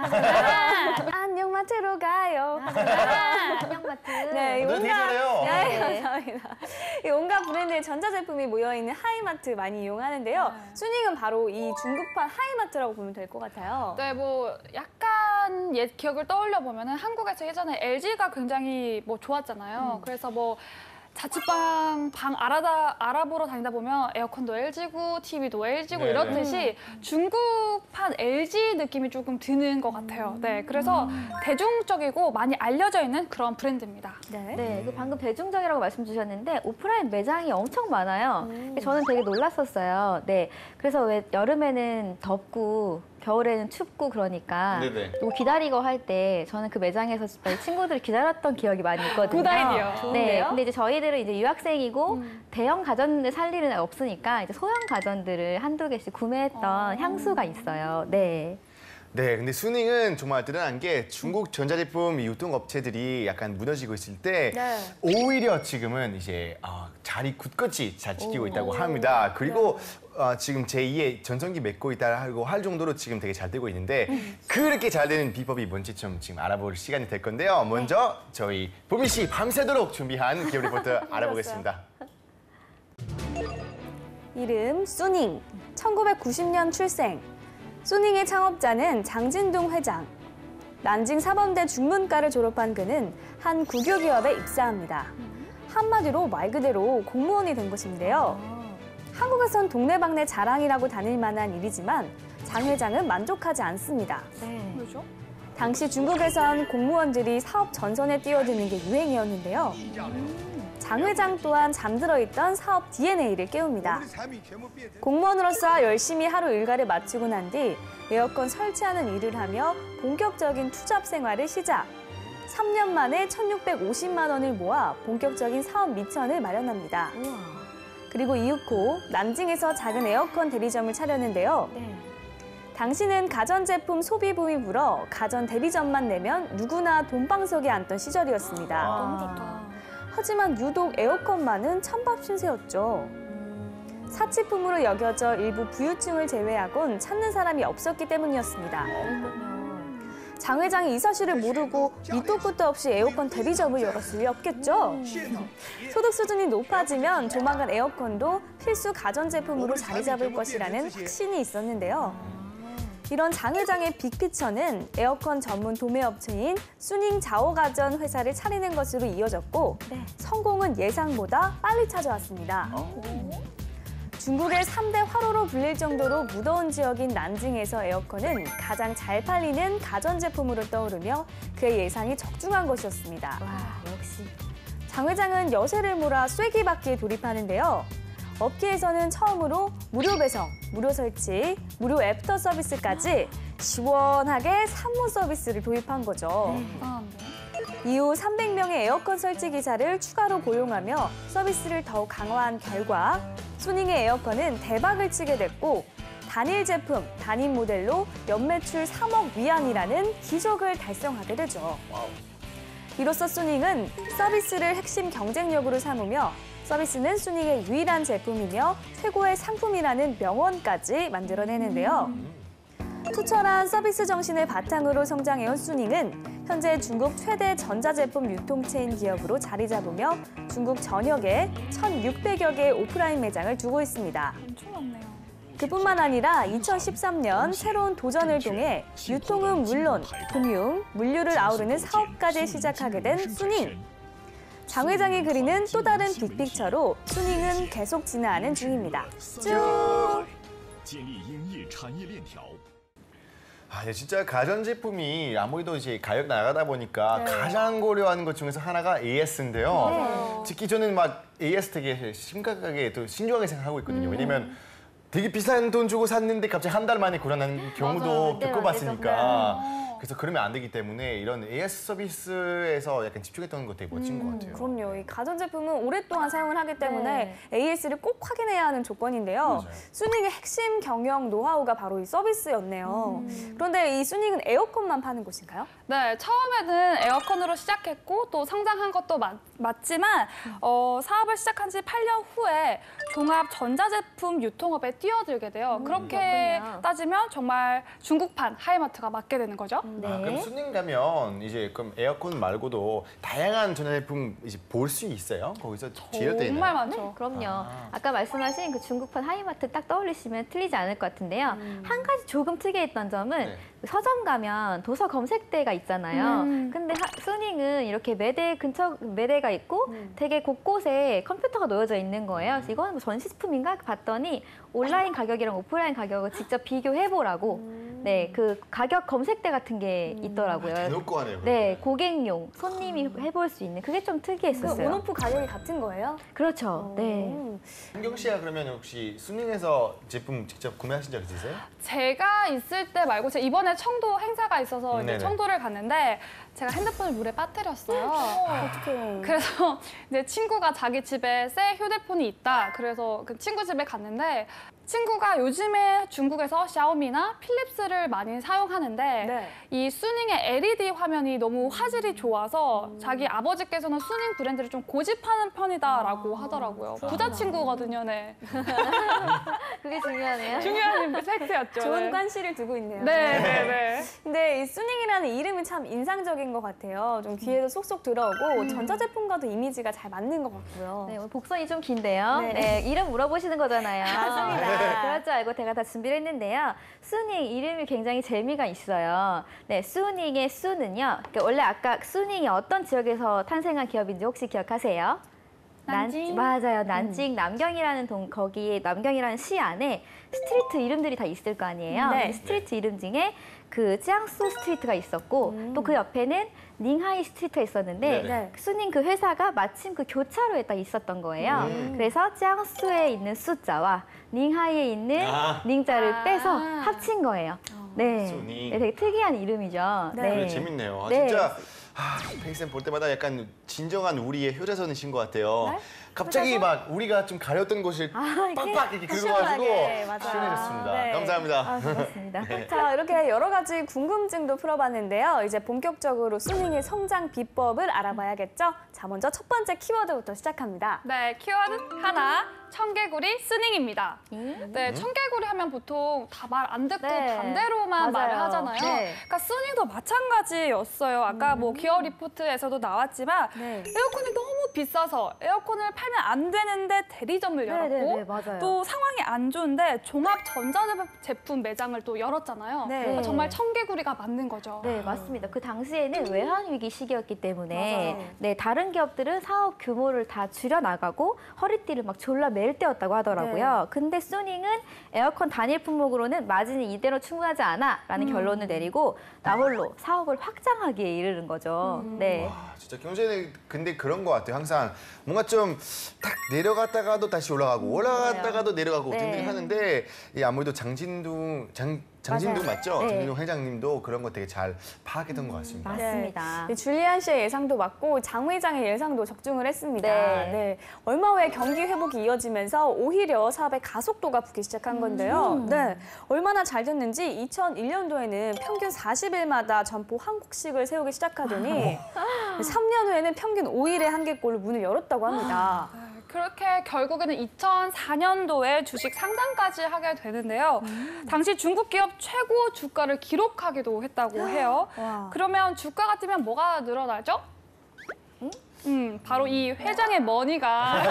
안녕마트로 가요. 안녕마트. 네, 이 오늘 되게 잘해요. 네, 감사합니다. 이 온갖 브랜드의 전자제품이 모여있는 하이마트 많이 이용하는데요. 순익은 바로 이 중국판 하이마트라고 보면 될 것 같아요. 네, 뭐 약간 옛 기억을 떠올려 보면은 한국에서 예전에 LG가 굉장히 뭐 좋았잖아요. 그래서 뭐 자취방 알아보러 다니다 보면 에어컨도 LG고 TV도 LG고 네, 이렇듯이 중국판 LG 느낌이 조금 드는 것 같아요. 네, 그래서 대중적이고 많이 알려져 있는 그런 브랜드입니다. 네, 그 방금 대중적이라고 말씀 주셨는데 오프라인 매장이 엄청 많아요. 저는 되게 놀랐었어요. 네, 그래서 왜 여름에는 덥고 겨울에는 춥고 그러니까 네네. 또 기다리고 할 때 저는 그 매장에서 저희 친구들이 기다렸던 기억이 많이 있거든요. 굿 아이디어. 네, 좋은데요? 근데 이제 저희들은 이제 유학생이고 대형 가전을 살 일은 없으니까 이제 소형 가전들을 한두 개씩 구매했던 향수가 있어요. 네. 네, 근데 수닝은 정말 대단한 게 중국 전자제품 유통업체들이 약간 무너지고 있을 때 네. 오히려 지금은 이제 자리 굳건히 잘 지키고 있다고 합니다. 그리고 지금 제2의 전성기 맺고 있다고 할 정도로 지금 되게 잘 되고 있는데 그렇게 잘 되는 비법이 뭔지 좀 지금 알아볼 시간이 될 건데요. 먼저 저희 보미 씨 밤새도록 준비한 기업 리포터 알아보겠습니다. 이름 수닝, 1990년 출생. 수닝의 창업자는 장진동 회장. 난징 사범대 중문과를 졸업한 그는 한 국유기업에 입사합니다. 한마디로 말 그대로 공무원이 된 것인데요. 한국에선 동네방네 자랑이라고 다닐 만한 일이지만 장 회장은 만족하지 않습니다. 네. 왜죠? 당시 중국에선 공무원들이 사업 전선에 뛰어드는 게 유행이었는데요. 장 회장 또한 잠들어 있던 사업 DNA를 깨웁니다. 공무원으로서 열심히 하루 일과를 마치고 난 뒤 에어컨 설치하는 일을 하며 본격적인 투잡 생활을 시작. 3년 만에 1,650만 원을 모아 본격적인 사업 미천을 마련합니다. 그리고 이윽고 난징에서 작은 에어컨 대리점을 차렸는데요. 네. 당시는 가전제품 소비 붐이 불어 가전 대리점만 내면 누구나 돈방석에 앉던 시절이었습니다. 너무 좋다. 하지만 유독 에어컨만은 찬밥 신세였죠. 사치품으로 여겨져 일부 부유층을 제외하곤 찾는 사람이 없었기 때문이었습니다. 장 회장이 이 사실을 모르고 밑도 끝도 없이 에어컨 대리점을 열었을 리 없겠죠. 소득 수준이 높아지면 조만간 에어컨도 필수 가전제품으로 자리 잡을 것이라는 확신이 있었는데요. 이런 장 회장의 빅피처는 에어컨 전문 도매업체인 수닝 자오가전 회사를 차리는 것으로 이어졌고 성공은 예상보다 빨리 찾아왔습니다. 중국의 3대 화로로 불릴 정도로 무더운 지역인 난징에서 에어컨은 가장 잘 팔리는 가전제품으로 떠오르며 그의 예상이 적중한 것이었습니다. 와, 역시. 장 회장은 여세를 몰아 쐐기받기에 돌입하는데요. 업계에서는 처음으로 무료 배송, 무료 설치, 무료 애프터 서비스까지 시원하게 산모 서비스를 도입한 거죠. 대단한데. 이후 300명의 에어컨 설치 기사를 추가로 고용하며 서비스를 더욱 강화한 결과 수닝의 에어컨은 대박을 치게 됐고 단일 제품, 단일 모델로 연매출 3억 위안이라는 기적을 달성하게 되죠. 이로써 수닝은 서비스를 핵심 경쟁력으로 삼으며 서비스는 수닝의 유일한 제품이며 최고의 상품이라는 명언까지 만들어내는데요. 투철한 서비스 정신을 바탕으로 성장해온 수닝은 현재 중국 최대 전자제품 유통체인 기업으로 자리 잡으며 중국 전역에 1,600여 개의 오프라인 매장을 두고 있습니다. 엄청 많네요. 그뿐만 아니라 2013년 새로운 도전을 통해 유통은 물론 금융, 물류를 아우르는 사업까지 시작하게 된 수닝. 장 회장이 그리는 또 다른 빅픽처로 수닝은 계속 진화하는 중입니다. 쭉! 네, 진짜 가전제품이 아무래도 이제 가격 나가다 보니까 가장 고려하는 것 중에서 하나가 AS인데요. 특히 저는 막 AS 되게 심각하게 또 신중하게 생각하고 있거든요. 왜냐면 되게 비싼 돈 주고 샀는데 갑자기 한 달 만에 고장나는 경우도 겪어봤으니까. 그래서 그러면 안 되기 때문에 이런 AS 서비스에서 약간 집중했던 거 되게 멋진 것 같아요. 그럼요. 이 가전제품은 오랫동안 사용을 하기 때문에 AS를 꼭 확인해야 하는 조건인데요. 맞아요. 수닝의 핵심 경영 노하우가 바로 이 서비스였네요. 그런데 이 수닝은 에어컨만 파는 곳인가요? 네, 처음에는 에어컨으로 시작했고 또 성장한 것도 맞지만 사업을 시작한 지 8년 후에 종합 전자제품 유통업에 뛰어들게 돼요. 그렇게 그렇군요. 따지면 정말 중국판 하이마트가 맡게 되는 거죠. 네. 그럼 수능 가면 이제 그럼 에어컨 말고도 다양한 전자제품 이제 볼 수 있어요? 거기서 지혈돼 있나요? 정말 많죠. 그럼요. 아까 말씀하신 그 중국판 하이마트 딱 떠올리시면 틀리지 않을 것 같은데요. 한 가지 조금 특이했던 점은 네. 서점 가면 도서 검색대가 있잖아요. 근데 수닝은 이렇게 매대가 있고 되게 곳곳에 컴퓨터가 놓여져 있는 거예요. 그래서 이건 뭐 전시품인가 봤더니 온라인 가격이랑 오프라인 가격을 직접 비교해보라고 네, 그 가격 검색대 같은 게 있더라고요. 대놓고 하네요. 네, 고객용, 손님이 해볼 수 있는 그게 좀 그 특이했었어요. 온오프 가격이 같은 거예요? 그렇죠. 네. 은경 씨가 그러면 혹시 수능에서 제품 직접 구매하신 적 있으세요? 제가 있을 때 말고 제가 이번에 청도 행사가 있어서 이제 네네. 청도를 갔는데 제가 핸드폰을 물에 빠뜨렸어요. 어떡해. 그래서 이제 친구가 자기 집에 새 휴대폰이 있다. 그래서 그 친구 집에 갔는데 친구가 요즘에 중국에서 샤오미나 필립스를 많이 사용하는데 네. 이 수닝의 LED 화면이 너무 화질이 좋아서 자기 아버지께서는 수닝 브랜드를 좀 고집하는 편이다라고 하더라고요. 부자 친구거든요, 네. 그게 중요하네요. 중요한 팩트였죠. 좋은 네. 관시를 두고 있네요. 네, 네, 네. 근데 이 수닝이라는 이름이 참 인상적인 것 같아요. 좀 귀에도 쏙쏙 들어오고 전자제품과도 이미지가 잘 맞는 것 같고요. 네, 오늘 복선이 좀 긴데요. 네. 네, 이름 물어보시는 거잖아요. 맞습니다. 그럴 줄 알고 제가 다 준비를 했는데요. 수닝 이름이 굉장히 재미가 있어요. 네, 수닝의 수는요. 그러니까 원래 아까 수닝이 어떤 지역에서 탄생한 기업인지 혹시 기억하세요? 난징? 맞아요. 난징 남경이라는 거기에 남경이라는 시 안에 스트리트 이름들이 다 있을 거 아니에요. 네. 그 스트리트 이름 중에 그 찌앙수 스트리트가 있었고 또 그 옆에는 닝하이 스트리트가 있었는데 네. 수닝 그 회사가 마침 그 교차로에 딱 있었던 거예요. 그래서 찌앙수에 있는 수자와 닝하이에 있는 닝자를 아. 빼서 합친 거예요. 네. 수닝. 네, 되게 특이한 이름이죠. 네. 그래, 재밌네요. 아, 네. 진짜 팽쌤 볼 때마다 약간 진정한 우리의 효자선이신 것 같아요. 네? 갑자기 막 우리가 좀 가렸던 곳을 빡빡 이렇게 긁어가지고 시원하게, 맞아요. 시원해졌습니다. 네. 감사합니다. 아, 고맙습니다. 자, 이렇게 여러 가지 궁금증도 풀어봤는데요. 이제 본격적으로 수닝의 성장 비법을 알아봐야겠죠? 자, 먼저 첫 번째 키워드부터 시작합니다. 네, 키워드 하나, 청개구리 스닝입니다. 네, 청개구리 하면 보통 다 말 안 듣고 네, 반대로만 말을 맞아요. 하잖아요. 네. 그러니까 스닝도 마찬가지였어요. 아까 뭐 기어 리포트에서도 나왔지만 네. 에어컨이 너무 비싸서 에어컨을 팔면 안 되는데 대리점을 열었고 네, 맞아요. 또 상황이 안 좋은데 종합 전자제품 매장을 또 열었잖아요. 네. 그러니까 정말 청개구리가 맞는 거죠. 네, 맞습니다. 그 당시에는 외환 위기 시기였기 때문에 맞아요. 네, 다른 기업들은 사업 규모를 다 줄여 나가고 허리띠를 막 졸라 맬 때였다고 하더라고요. 근데 수닝은 에어컨 단일 품목으로는 마진이 이대로 충분하지 않아라는 결론을 내리고 나홀로 사업을 확장하기에 이르는 거죠. 네. 와, 진짜 경제는 근데 그런 것 같아요. 항상 뭔가 좀 딱 내려갔다가도 다시 올라가고 올라갔다가도 내려가고 네. 등등 하는데 이 아무래도 장진동 맞아요. 맞죠? 네. 장진동 회장님도 그런 거 되게 잘 파악했던 것 같습니다. 맞습니다. 네, 줄리안 씨의 예상도 맞고 장 회장의 예상도 적중을 했습니다. 네. 네. 얼마 후에 경기 회복이 이어지면서 오히려 사업의 가속도가 붙기 시작한 건데요. 네. 얼마나 잘 됐는지 2001년도에는 평균 40일마다 점포 한 곳씩을 세우기 시작하더니 3년 후에는 평균 5일에 한 개꼴로 문을 열었다고 합니다. 그렇게 결국에는 2004년도에 주식 상장까지 하게 되는데요. 당시 중국 기업 최고 주가를 기록하기도 했다고 해요. 와. 그러면 주가가 뛰면 뭐가 늘어나죠? 바로 이 회장의 머니가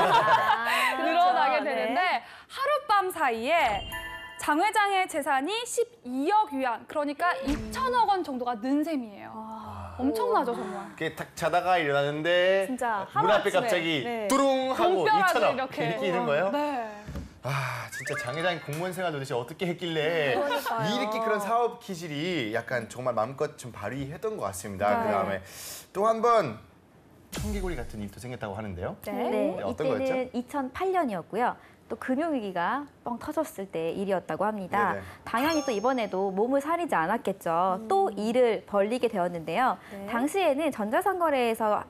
늘어나게 되는데 하룻밤 사이에 장 회장의 재산이 12억 위안, 그러니까 2천억 원 정도가 는 셈이에요. 엄청나죠, 정말. 이렇게 탁 자다가 일어나는데 진짜 문 앞에 하루아침에, 갑자기 네. 뚜룽 하고 돈벼락을 2천억 이렇게. 이렇게 있는 거예요? 네. 아 진짜 장 회장이 공무원 생활 도대체 어떻게 했길래 이렇게 그런 사업 기질이 약간 정말 마음껏 좀 발휘했던 것 같습니다. 네. 그다음에 또 한 번 청개구리 같은 일도 생겼다고 하는데요. 네. 네, 어떤 이때는 2008년이었고요. 또 금융위기가 뻥 터졌을 때 일이었다고 합니다. 네네. 당연히 또 이번에도 몸을 사리지 않았겠죠. 또 일을 벌리게 되었는데요. 네. 당시에는 전자상거래가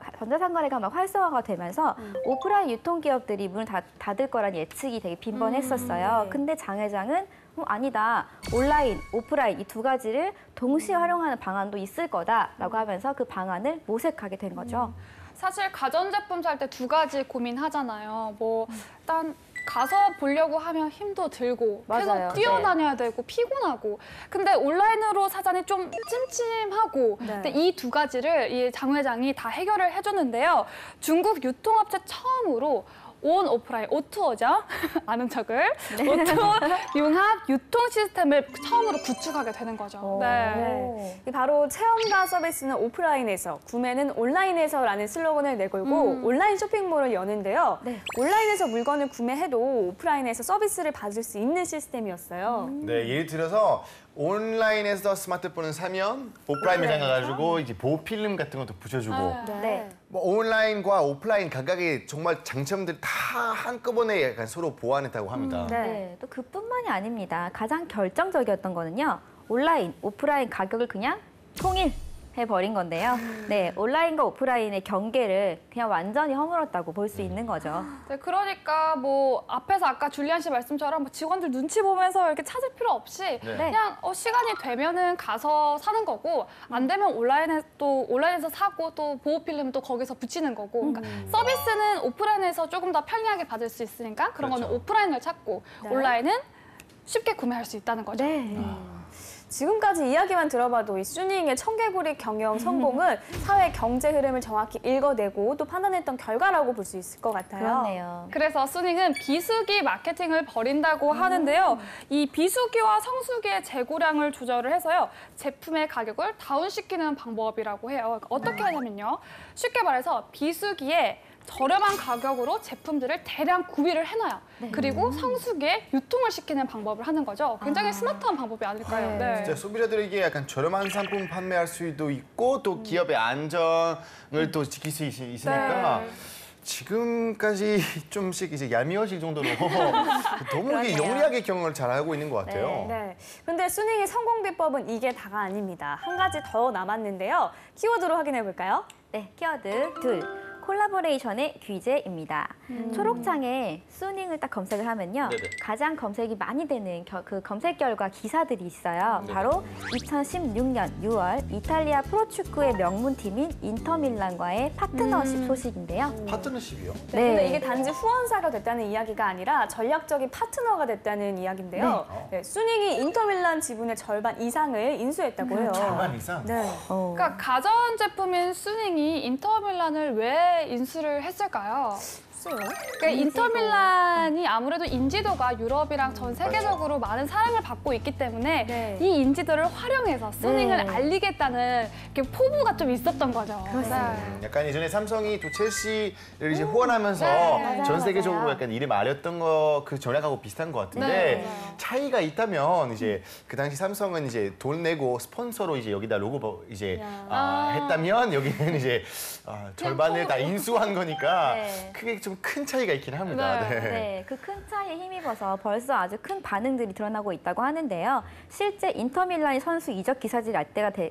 막 활성화가 되면서 오프라인 유통기업들이 문을 닫을 거란 예측이 되게 빈번했었어요. 네. 근데 장 회장은 아니다. 온라인, 오프라인 이 두 가지를 동시에 활용하는 방안도 있을 거다라고 하면서 그 방안을 모색하게 된 거죠. 사실 가전제품 살 때 두 가지 고민하잖아요. 뭐 일단 가서 보려고 하면 힘도 들고 맞아요. 계속 뛰어다녀야 되고 피곤하고, 근데 온라인으로 사자니 좀 찜찜하고. 네. 근데 이 두 가지를 이 장 회장이 다 해결을 해줬는데요. 중국 유통업체 처음으로 온 오프라인 O2O죠. 아는 척을. O2O 융합 유통 시스템을 처음으로 구축하게 되는 거죠. 네. 이 바로 체험과 서비스는 오프라인에서, 구매는 온라인에서라는 슬로건을 내걸고 온라인 쇼핑몰을 여는데요. 네. 온라인에서 물건을 구매해도 오프라인에서 서비스를 받을 수 있는 시스템이었어요. 네, 예를 들어서 온라인에서 스마트폰을 사면 오프라인 매장 가가지고 이제 보호필름 같은 것도 붙여주고 네. 뭐 온라인과 오프라인 각각의 정말 장점들 다 한꺼번에 약간 서로 보완했다고 합니다. 네. 네, 또 그뿐만이 아닙니다. 가장 결정적이었던 거는요. 온라인, 오프라인 가격을 그냥 통일해버린 건데요. 네, 온라인과 오프라인의 경계를 그냥 완전히 허물었다고 볼 수 있는 거죠. 네, 그러니까 뭐 앞에서 아까 줄리안 씨 말씀처럼 뭐 직원들 눈치 보면서 이렇게 찾을 필요 없이 그냥 시간이 되면은 가서 사는 거고, 안 되면 온라인에서 사고 또 보호 필름 또 거기서 붙이는 거고. 그러니까 서비스는 오프라인에서 조금 더 편리하게 받을 수 있으니까 그런 거는 그렇죠. 오프라인을 찾고 온라인은 쉽게 구매할 수 있다는 거죠. 네. 지금까지 이야기만 들어봐도 이 수닝의 청개구리 경영 성공은 사회 경제 흐름을 정확히 읽어내고 또 판단했던 결과라고 볼 수 있을 것 같아요. 그렇네요. 그래서 수닝은 비수기 마케팅을 벌인다고 하는데요. 이 비수기와 성수기의 재고량을 조절을 해서요. 제품의 가격을 다운시키는 방법이라고 해요. 그러니까 어떻게 하냐면요. 쉽게 말해서 비수기에 저렴한 가격으로 제품들을 대량 구비를 해놔요. 그리고 성수기에 유통을 시키는 방법을 하는 거죠. 굉장히 스마트한 방법이 아닐까요? 네. 진짜 소비자들에게 약간 저렴한 상품 판매할 수도 있고 또 기업의 안정을 또 지킬 수 있으니까 지금까지 좀씩 이제 얄미워질 정도로 너무 이게 영리하게 경영을 잘하고 있는 것 같아요. 네. 근데 수닝의 성공 비법은 이게 다가 아닙니다. 한 가지 더 남았는데요. 키워드로 확인해 볼까요? 네, 키워드 둘. 콜라보레이션의 귀재입니다. 초록창에 수닝을 딱 검색을 하면요. 네네. 가장 검색이 많이 되는 그 검색 결과 기사들이 있어요. 바로 2016년 6월 이탈리아 프로축구의 명문팀인 인터밀란과의 파트너십 소식인데요. 파트너십이요? 네. 근데 이게 단지 후원사가 됐다는 이야기가 아니라 전략적인 파트너가 됐다는 이야기인데요. 네, 수닝이 인터밀란 지분의 절반 이상을 인수했다고 해요. 절반 이상? 네. 그러니까 가전 제품인 수닝이 인터밀란을 왜 인수를 했을까요? 그러니까 인터밀란이 아무래도 인지도가 유럽이랑 전 세계적으로 많은 사랑을 받고 있기 때문에 네. 이 인지도를 활용해서 스닝을 알리겠다는 이렇게 포부가 좀 있었던 거죠. 그렇습니다. 네. 약간 예전에 삼성이 또 첼시를 이제 후원하면서 네, 전 맞아요, 세계적으로 맞아요. 약간 이름 알렸던 거 그 전략하고 비슷한 것 같은데 네, 맞아요. 차이가 있다면 이제 그 당시 삼성은 이제 돈 내고 스폰서로 이제 여기다 로고 이제 했다면 여기는 이제 절반을 다 인수한 거니까 네. 그게 좀 큰 차이가 있긴 합니다. 네. 네, 그 큰 차이에 힘입어서 벌써 아주 큰 반응들이 드러나고 있다고 하는데요. 실제 인터밀란이 선수 이적 기사들이 날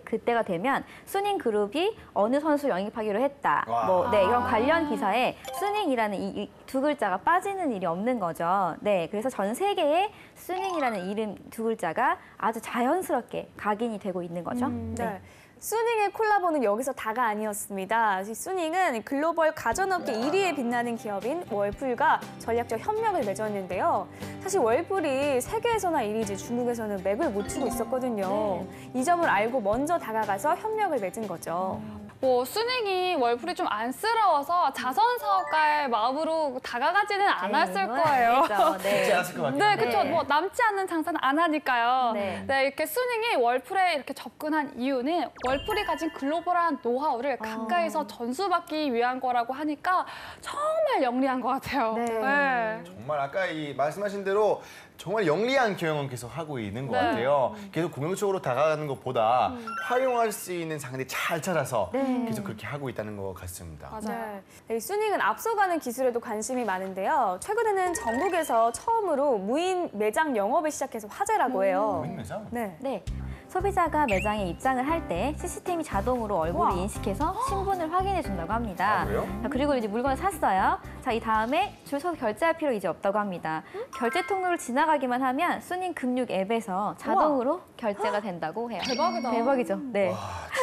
그때가 되면 수닝 그룹이 어느 선수 영입하기로 했다. 와. 이런 관련 기사에 수닝이라는 이 두 글자가 빠지는 일이 없는 거죠. 네, 그래서 전 세계에 수닝이라는 이름 두 글자가 아주 자연스럽게 각인이 되고 있는 거죠. 네. 수닝의 콜라보는 여기서 다가 아니었습니다. 이 수닝은 글로벌 가전업계 1위에 빛나는 기업인 월풀과 전략적 협력을 맺었는데요. 사실 월풀이 세계에서나 1위지 중국에서는 맥을 못 추고 있었거든요. 이 점을 알고 먼저 다가가서 협력을 맺은 거죠. 뭐 수닝이 월풀이 좀 안쓰러워서 자선 사업가의 마음으로 다가가지는 않았을 거예요. 그렇지 않았을 것 같아요. 네, 그렇죠. 네. 뭐 남지 않는 장사는 안 하니까요. 네. 이렇게 수닝이 월풀에 이렇게 접근한 이유는 월풀이 가진 글로벌한 노하우를 가까이서 전수받기 위한 거라고 하니까 정말 영리한 것 같아요. 네. 정말 아까 이 말씀하신 대로 정말 영리한 경영은 계속 하고 있는 것 네. 같아요. 계속 공격적으로 다가가는 것보다 활용할 수 있는 상대 잘 찾아서 계속 그렇게 하고 있다는 것 같습니다. 맞아요. 네. 이 수닝은 앞서가는 기술에도 관심이 많은데요. 최근에는 전국에서 처음으로 무인 매장 영업을 시작해서 화제라고 해요. 무인 매장? 네. 네. 소비자가 매장에 입장을 할 때 시스템이 자동으로 얼굴을 우와. 인식해서 신분을 확인해 준다고 합니다. 아, 그래요? 자, 그리고 이제 물건을 샀어요. 자, 이 다음에 줄 서서 결제할 필요 이제 없다고 합니다. 결제 통로를 지나가기만 하면 수닝 금융 앱에서 자동으로 결제가 된다고 해요. 대박이다. 대박이죠. 네. 와,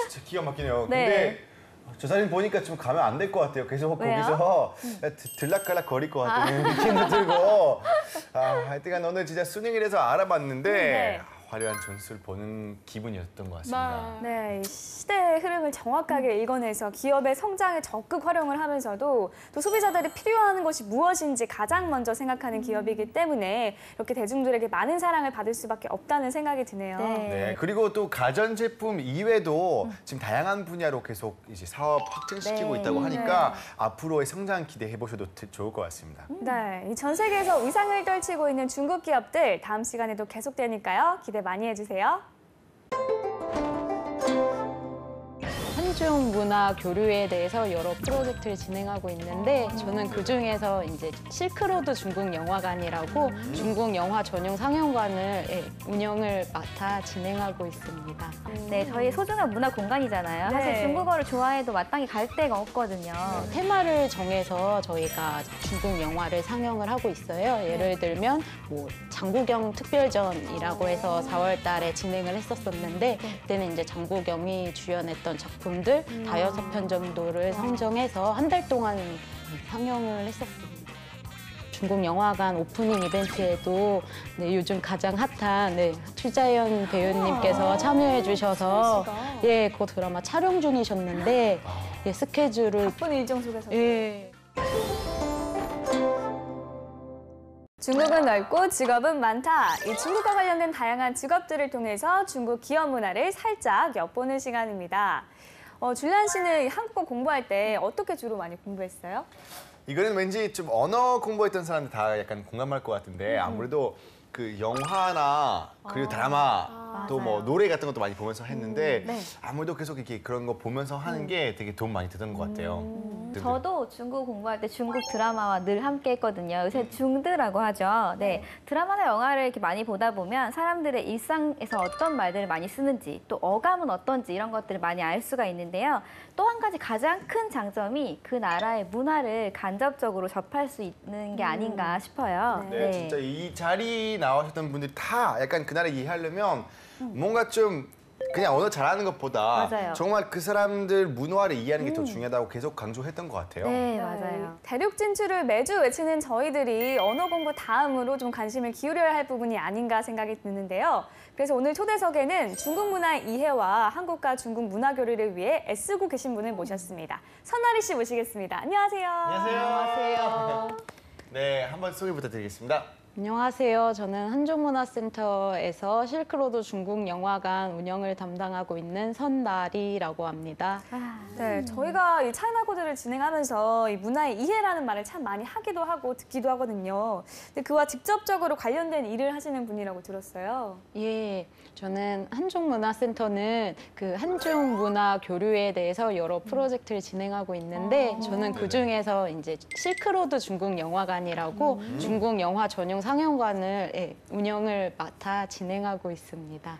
진짜 기가 막히네요. 네. 근데 저 사진 보니까 좀 가면 안 될 것 같아요. 계속 왜요? 거기서 들락갈락 거릴 것 같은 느낌도 들고. 하여튼간 오늘 진짜 수능이라서 알아봤는데 네. 화려한 전술 보는 기분이었던 것 같습니다. 네, 이 시대의 흐름을 정확하게 읽어내서 기업의 성장에 적극 활용을 하면서도 또 소비자들이 필요한 것이 무엇인지 가장 먼저 생각하는 기업이기 때문에 이렇게 대중들에게 많은 사랑을 받을 수밖에 없다는 생각이 드네요. 네, 그리고 또 가전제품 이외에도 지금 다양한 분야로 계속 이제 사업 확장시키고 네. 있다고 하니까 앞으로의 성장 기대해 보셔도 좋을 것 같습니다. 네, 이 전 세계에서 위상을 떨치고 있는 중국 기업들 다음 시간에도 계속되니까요. 기대 많이 해주세요. 한중 문화 교류에 대해서 여러 프로젝트를 진행하고 있는데 저는 그중에서 이제 실크로드 중국 영화관이라고 중국 영화 전용 상영관을 운영을 맡아 진행하고 있습니다. 네, 저희 소중한 문화 공간이잖아요. 네. 사실 중국어를 좋아해도 마땅히 갈 데가 없거든요. 테마를 정해서 저희가 중국 영화를 상영을 하고 있어요. 예를 들면 뭐 장국영 특별전이라고 해서 4월 달에 진행을 했었었는데 그때는 이제 장국영이 주연했던 작품들 5편 정도를 선정해서 한 달 동안 상영을 했었습니다. 중국 영화관 오프닝 이벤트에도 네, 요즘 가장 핫한 추자연 배우님께서 참여해 주셔서 그 드라마 촬영 중이셨는데 스케줄을 바쁜 일정 속에서. 중국은 넓고 직업은 많다. 이 중국과 관련된 다양한 직업들을 통해서 중국 기업 문화를 살짝 엿보는 시간입니다. 줄리안 씨는 한국어 공부할 때 어떻게 주로 많이 공부했어요? 이거는 왠지 좀 언어 공부했던 사람들 다 약간 공감할 것 같은데 아무래도 그 영화나 그리고 드라마 또 뭐 노래 같은 것도 많이 보면서 했는데 아무래도 계속 이렇게 그런 거 보면서 하는 게 되게 도움 많이 되던 것 같아요. 저도 중국 공부할 때 중국 드라마와 늘 함께 했거든요. 요새 중드라고 하죠. 네. 드라마나 영화를 이렇게 많이 보다 보면 사람들의 일상에서 어떤 말들을 많이 쓰는지 또 어감은 어떤지 이런 것들을 많이 알 수가 있는데요. 또 한 가지 가장 큰 장점이 그 나라의 문화를 간접적으로 접할 수 있는 게 아닌가 싶어요. 네, 진짜 이 자리 나오셨던 분들이 다 약간 그 나라 이해하려면 뭔가 좀 그냥 언어 잘하는 것보다 맞아요. 정말 그 사람들 문화를 이해하는 게 더 중요하다고 계속 강조했던 것 같아요. 네, 맞아요. 대륙 진출을 매주 외치는 저희들이 언어 공부 다음으로 좀 관심을 기울여야 할 부분이 아닌가 생각이 드는데요. 그래서 오늘 초대석에는 중국 문화의 이해와 한국과 중국 문화 교류를 위해 애쓰고 계신 분을 모셨습니다. 선아리 씨 모시겠습니다. 안녕하세요. 안녕하세요. 네, 한번 소개 부탁드리겠습니다. 안녕하세요. 저는 한중문화센터에서 실크로드 중국 영화관 운영을 담당하고 있는 선나리라고 합니다. 네, 저희가 이 차이나 코드를 진행하면서 이 문화의 이해라는 말을 참 많이 하기도 하고 듣기도 하거든요. 근데 그와 직접적으로 관련된 일을 하시는 분이라고 들었어요. 예, 저는 한중문화센터는 그 한중문화 교류에 대해서 여러 프로젝트를 진행하고 있는데 저는 그 중에서 이제 실크로드 중국 영화관이라고 중국 영화 전용 상영관을 운영을 맡아 진행하고 있습니다.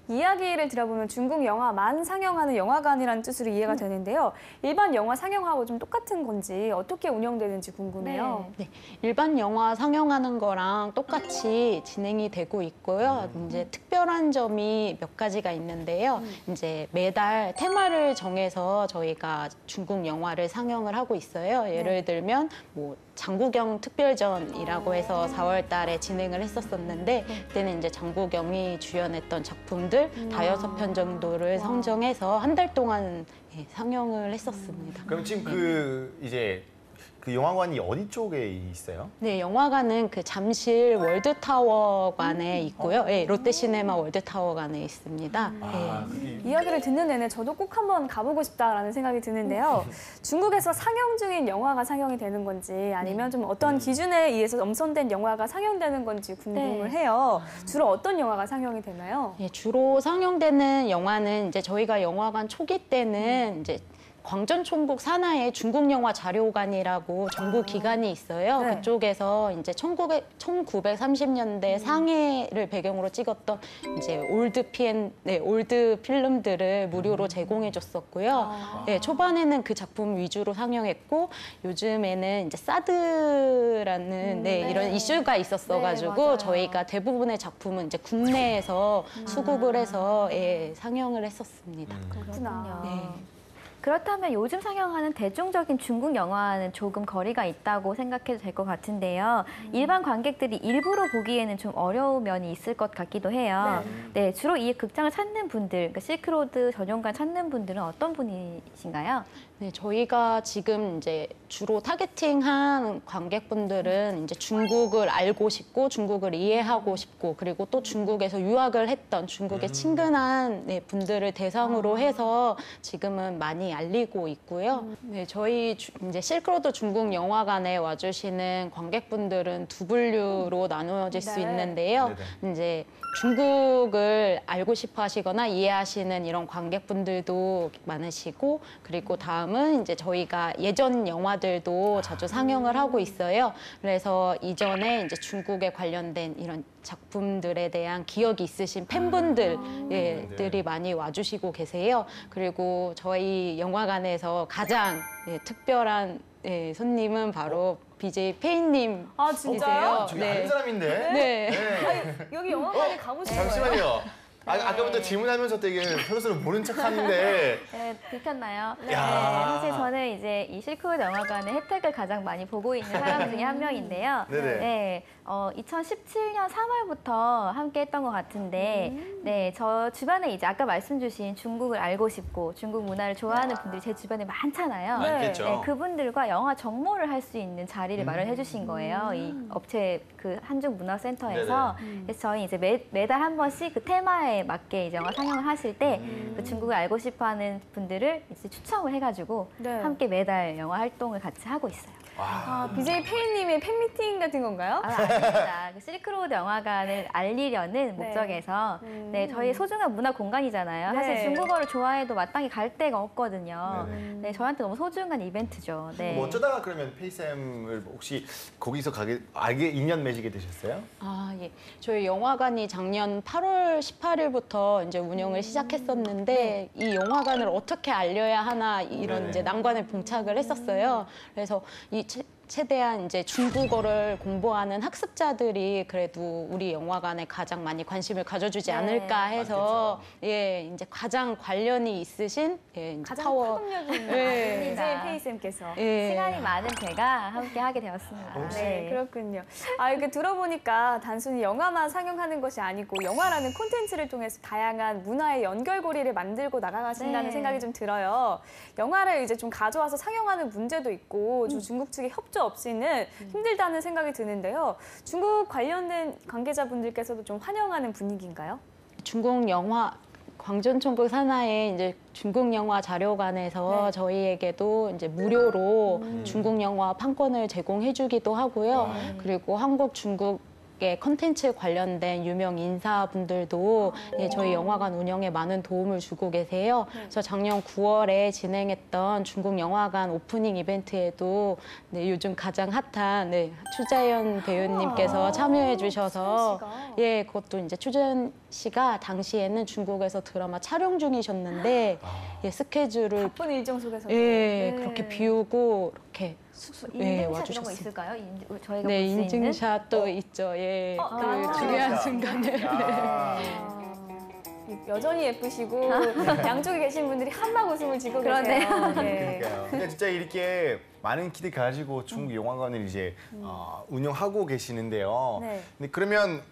이야기를 들어보면 중국 영화만 상영하는 영화관이라는 뜻으로 이해가 되는데요. 일반 영화 상영하고 좀 똑같은 건지 어떻게 운영되는지 궁금해요. 네, 일반 영화 상영하는 거랑 똑같이 진행이 되고 있고요. 이제 특별한 점이 몇 가지가 있는데요. 이제 매달 테마를 정해서 저희가 중국 영화를 상영을 하고 있어요. 예를 들면 뭐 장국영 특별전이라고 해서 4월 달에 진행을 했었었는데 그때는 이제 장국영이 주연했던 작품들 5편 정도를 선정해서 한 달 동안 상영을 했었습니다. 그럼 지금 이제 그 영화관이 어디 쪽에 있어요? 네, 영화관은 그 잠실 월드타워관에 있고요. 네, 롯데시네마 월드타워관에 있습니다. 네. 이야기를 듣는 내내 저도 꼭 한번 가보고 싶다라는 생각이 드는데요. 중국에서 상영 중인 영화가 상영이 되는 건지 아니면 좀 어떤 기준에 의해서 엄선된 영화가 상영되는 건지 궁금을 해요. 주로 어떤 영화가 상영이 되나요? 예, 주로 상영되는 영화는 이제 저희가 영화관 초기 때는 이제 광전총국 산하에 중국 영화 자료관이라고 정부 기관이 있어요. 네. 그쪽에서 이제 1930년대 상해를 배경으로 찍었던 이제 올드 필름들을 무료로 제공해줬었고요. 네, 초반에는 그 작품 위주로 상영했고 요즘에는 이제 사드라는 이런 이슈가 있었어가지고 맞아요. 저희가 대부분의 작품은 이제 국내에서 수국을 해서 상영을 했었습니다. 그렇구나. 네. 그렇다면 요즘 상영하는 대중적인 중국 영화는 조금 거리가 있다고 생각해도 될 것 같은데요. 일반 관객들이 일부러 보기에는 좀 어려운 면이 있을 것 같기도 해요. 네, 주로 이 극장을 찾는 분들, 그러니까 실크로드 전용관 찾는 분들은 어떤 분이신가요? 네, 저희가 지금 이제 주로 타겟팅한 관객분들은 이제 중국을 알고 싶고 중국을 이해하고 싶고 그리고 또 중국에서 유학을 했던 중국에 친근한 분들을 대상으로 해서 지금은 많이 알리고 있고요. 네, 저희 이제 실크로드 중국 영화관에 와주시는 관객분들은 두 분류로 나누어질 수 있는데요. 이제 중국을 알고 싶어 하시거나 이해하시는 이런 관객분들도 많으시고 그리고 다음은 이제 저희가 예전 영화들도 자주 상영을 하고 있어요. 그래서 이전에 이제 중국에 관련된 이런 작품들에 대한 기억이 있으신 팬분들이 많이 와주시고 계세요. 그리고 저희 영화관에서 가장 특별한 손님은 바로 BJ 페이님. 아, 진짜요? 저기 아는 사람인데? 네. 여기 영화관에 가고 싶어요. 잠시만요. 아까부터 질문하면서 되게 서로 모른 척 하는데. 네, 들켰나요? 네, 야. 사실 저는 이제 이 실크로드 영화관의 혜택을 가장 많이 보고 있는 사람 중에 한 명인데요. 네네. 네, 2017년 3월부터 함께 했던 것 같은데, 네, 저 주변에 이제 아까 말씀 주신 중국을 알고 싶고 중국 문화를 좋아하는 분들이 제 주변에 많잖아요. 많겠죠. 네, 그분들과 영화 정모를 할 수 있는 자리를 마련해 주신 거예요. 이 업체 그 한중문화센터에서. 그래서 저희 이제 매달 한 번씩 그 테마에 맞게 이제 영화 상영을 하실 때 그 중국을 알고 싶어하는 분들을 이제 추첨을 해가지고 함께 매달 영화 활동을 같이 하고 있어요. BJ 페이님의 팬미팅 같은 건가요? 아닙니다. 그 실크로드 영화관을 알리려는 목적에서 저희 소중한 문화 공간이잖아요. 네. 사실 중국어를 좋아해도 마땅히 갈 데가 없거든요. 네, 저한테 너무 소중한 이벤트죠. 네. 뭐 어쩌다가 그러면 페이쌤을 혹시 거기서 알게 인연 맺게 되셨어요? 예. 저희 영화관이 작년 8월 18일부터 이제 운영을 시작했었는데 이 영화관을 어떻게 알려야 하나 이런 이제 난관을 봉착을 했었어요. 그래서 이 최대한 이제 중국어를 공부하는 학습자들이 그래도 우리 영화관에 가장 많이 관심을 가져주지 않을까 해서 예, 이제 가장 관련이 있으신 예, 이제 가장 파워 파급력 있는 네. DJ 페이쌤께서. 예. 시간이 많은 제가 함께 하게 되었습니다. 네, 그렇군요. 아, 이렇게 들어보니까 단순히 영화만 상영하는 것이 아니고 영화라는 콘텐츠를 통해서 다양한 문화의 연결고리를 만들고 나가신다는 네. 생각이 좀 들어요. 영화를 이제 좀 가져와서 상영하는 문제도 있고 좀 중국 측의 협조 없이는 힘들다는 생각이 드는데요. 중국 관련된 관계자분들께서도 좀 환영하는 분위기인가요? 중국 영화 광전총국 산하의 이제 중국 영화 자료관에서 네. 저희에게도 이제 무료로 중국 영화 판권을 제공해주기도 하고요. 그리고 한국 중국의 컨텐츠 관련된 유명 인사분들도 예, 저희 영화관 운영에 많은 도움을 주고 계세요. 그래서 작년 9월에 진행했던 중국 영화관 오프닝 이벤트에도 네, 요즘 가장 핫한 네, 추자연 배우님께서 참여해 주셔서 예, 그것도 이제 추자연 씨가 당시에는 중국에서 드라마 촬영 중이셨는데 예, 스케줄을 바쁜 일정 속에서. 예, 그렇게 비우고 이렇게 예, 인증샷 이런 거 와주셨습니다. 있을까요? 저희가 네, 볼 수 있는? 인증샷도 있죠. 예, 그 중요한 순간에. 여전히 예쁘시고 양쪽에 계신 분들이 한박 웃음을 지고 그러네요. 계세요. 네. 그러니까요. 근데 진짜 이렇게 많은 기대 가지고 중국 영화관을 이제 운영하고 계시는데요. 네. 근데 그러면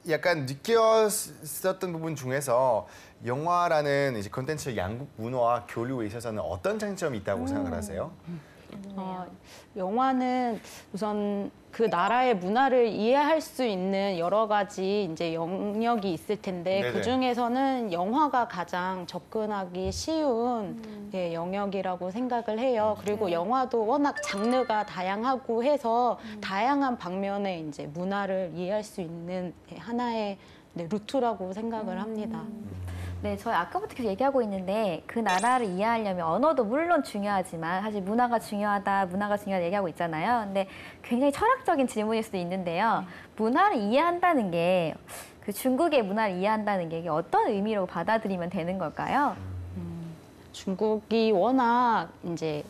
약간 느꼈었던 부분 중에서 영화라는 이제 콘텐츠 양국 문화와 교류에 있어서는 어떤 장점이 있다고 생각을 하세요? 영화는 우선 그 나라의 문화를 이해할 수 있는 여러 가지 이제 영역이 있을 텐데 네네. 그 중에서는 영화가 가장 접근하기 쉬운 예, 영역이라고 생각을 해요. 그리고 영화도 워낙 장르가 다양하고 해서 다양한 방면의 이제 문화를 이해할 수 있는 예, 하나의 네, 루트라고 생각을 합니다. 네, 저희 아까부터 계속 얘기하고 있는데 그 나라를 이해하려면 언어도 물론 중요하지만 사실 문화가 중요하다 얘기하고 있잖아요. 근데 굉장히 철학적인 질문일 수도 있는데요. 문화를 이해한다는 게 그 중국의 문화를 이해한다는 게 이게 어떤 의미로 받아들이면 되는 걸까요? 중국이 워낙 이제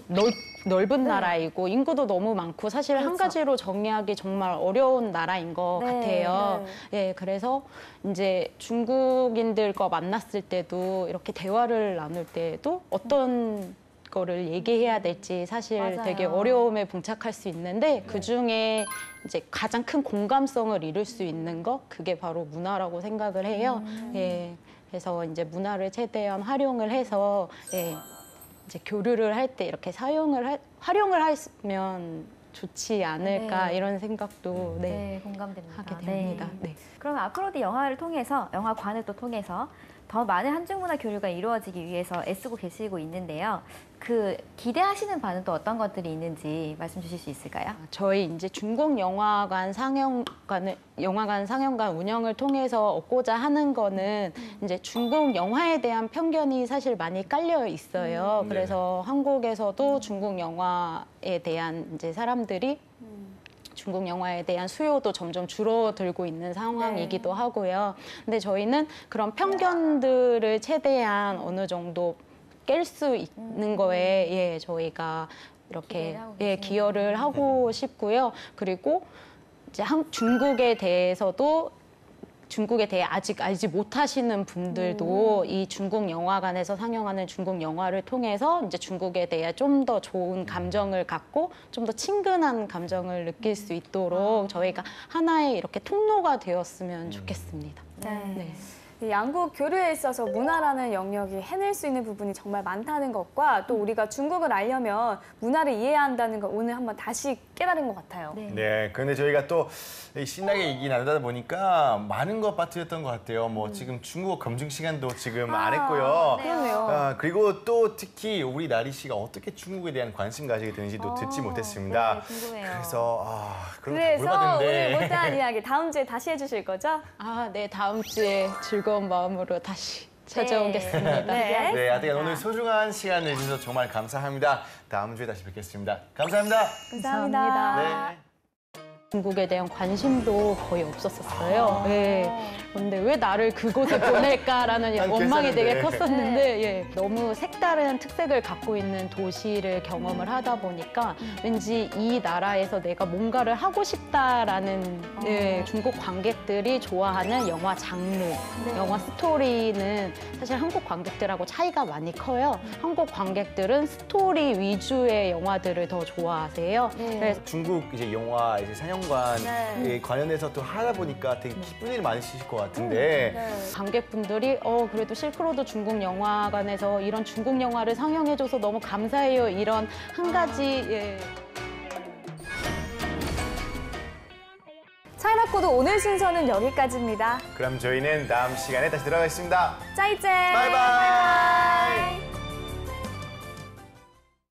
넓은 나라이고 인구도 너무 많고 사실 한 가지로 정의하기 정말 어려운 나라인 것 네, 같아요. 예, 그래서 이제 중국인들과 만났을 때도 이렇게 대화를 나눌 때도 어떤 거를 얘기해야 될지 사실 맞아요. 되게 어려움에 봉착할 수 있는데 그 중에 이제 가장 큰 공감성을 이룰 수 있는 거 그게 바로 문화라고 생각을 해요. 예. 그래서 이제 문화를 최대한 활용을 해서 예, 이제 교류를 할 때 이렇게 활용을 하면 좋지 않을까 네. 이런 생각도 네, 네, 공감됩니다. 하게 됩니다. 네. 그러면 앞으로도 영화를 통해서, 영화관을 또 통해서 더 많은 한중 문화 교류가 이루어지기 위해서 애쓰고 계시고 있는데요. 그 기대하시는 바는 또 어떤 것들이 있는지 말씀 주실 수 있을까요? 저희 이제 중국 영화관 상영관 운영을 통해서 얻고자 하는 거는 이제 중국 영화에 대한 편견이 사실 많이 깔려 있어요. 그래서 한국에서도 중국 영화에 대한 이제 사람들이 중국 영화에 대한 수요도 점점 줄어들고 있는 상황이기도 하고요. 근데 저희는 그런 편견들을 최대한 어느 정도 깰 수 있는 거에 예, 저희가 이렇게 기대를 하고 예, 계시는 기여를 하고 싶고요. 그리고 이제 중국에 대해서도 중국에 대해 아직 알지 못하시는 분들도 이 중국 영화관에서 상영하는 중국 영화를 통해서 이제 중국에 대해 좀 더 좋은 감정을 갖고 좀 더 친근한 감정을 느낄 수 있도록 저희가 하나의 이렇게 통로가 되었으면 좋겠습니다. 네. 이 양국 교류에 있어서 문화라는 영역이 해낼 수 있는 부분이 정말 많다는 것과 또 우리가 중국을 알려면 문화를 이해해야 한다는 걸 오늘 한번 다시 깨달은 것 같아요. 네, 근데 저희가 또 신나게 얘기 나누다 보니까 많은 것 빠뜨렸던 것 같아요. 뭐 지금 중국어 검증 시간도 지금 안 했고요. 그러네요. 그리고 또 특히 우리 나리 씨가 어떻게 중국에 대한 관심 가지게 되는지도 듣지 못했습니다. 네, 궁금해요. 그래서 그런 거 다 그래서 물어봤는데 오늘 못다한 이야기 다음 주에 다시 해주실 거죠? 아, 네, 다음 주에 즐거운 마음으로 다시 찾아오겠습니다. 네. 네, 하여튼 오늘 소중한 시간 내주셔서 정말 감사합니다. 다음 주에 다시 뵙겠습니다. 감사합니다. 감사합니다. 네. 중국에 대한 관심도 거의 없었었어요. 예. 근데 왜 나를 그곳에 보낼까라는 난 원망이 되게 괜찮은데. 컸었는데 예. 너무 색다른 특색을 갖고 있는 도시를 경험을 하다 보니까 왠지 이 나라에서 내가 뭔가를 하고 싶다라는 예, 중국 관객들이 좋아하는 영화 장르, 영화 스토리는 사실 한국 관객들하고 차이가 많이 커요. 한국 관객들은 스토리 위주의 영화들을 더 좋아하세요. 그래서 중국 이제 영화 이제 상영관 네. 관련해서 또 하다 보니까 되게 기쁜 일이 많으실 것 같은데 관객분들이 그래도 실크로드 중국 영화관에서 이런 중국 영화를 상영해줘서 너무 감사해요. 이런 한 가지 예. 차이나코드 오늘 순서는 여기까지입니다. 그럼 저희는 다음 시간에 다시 돌아가겠습니다. 짜이제. 바이바이.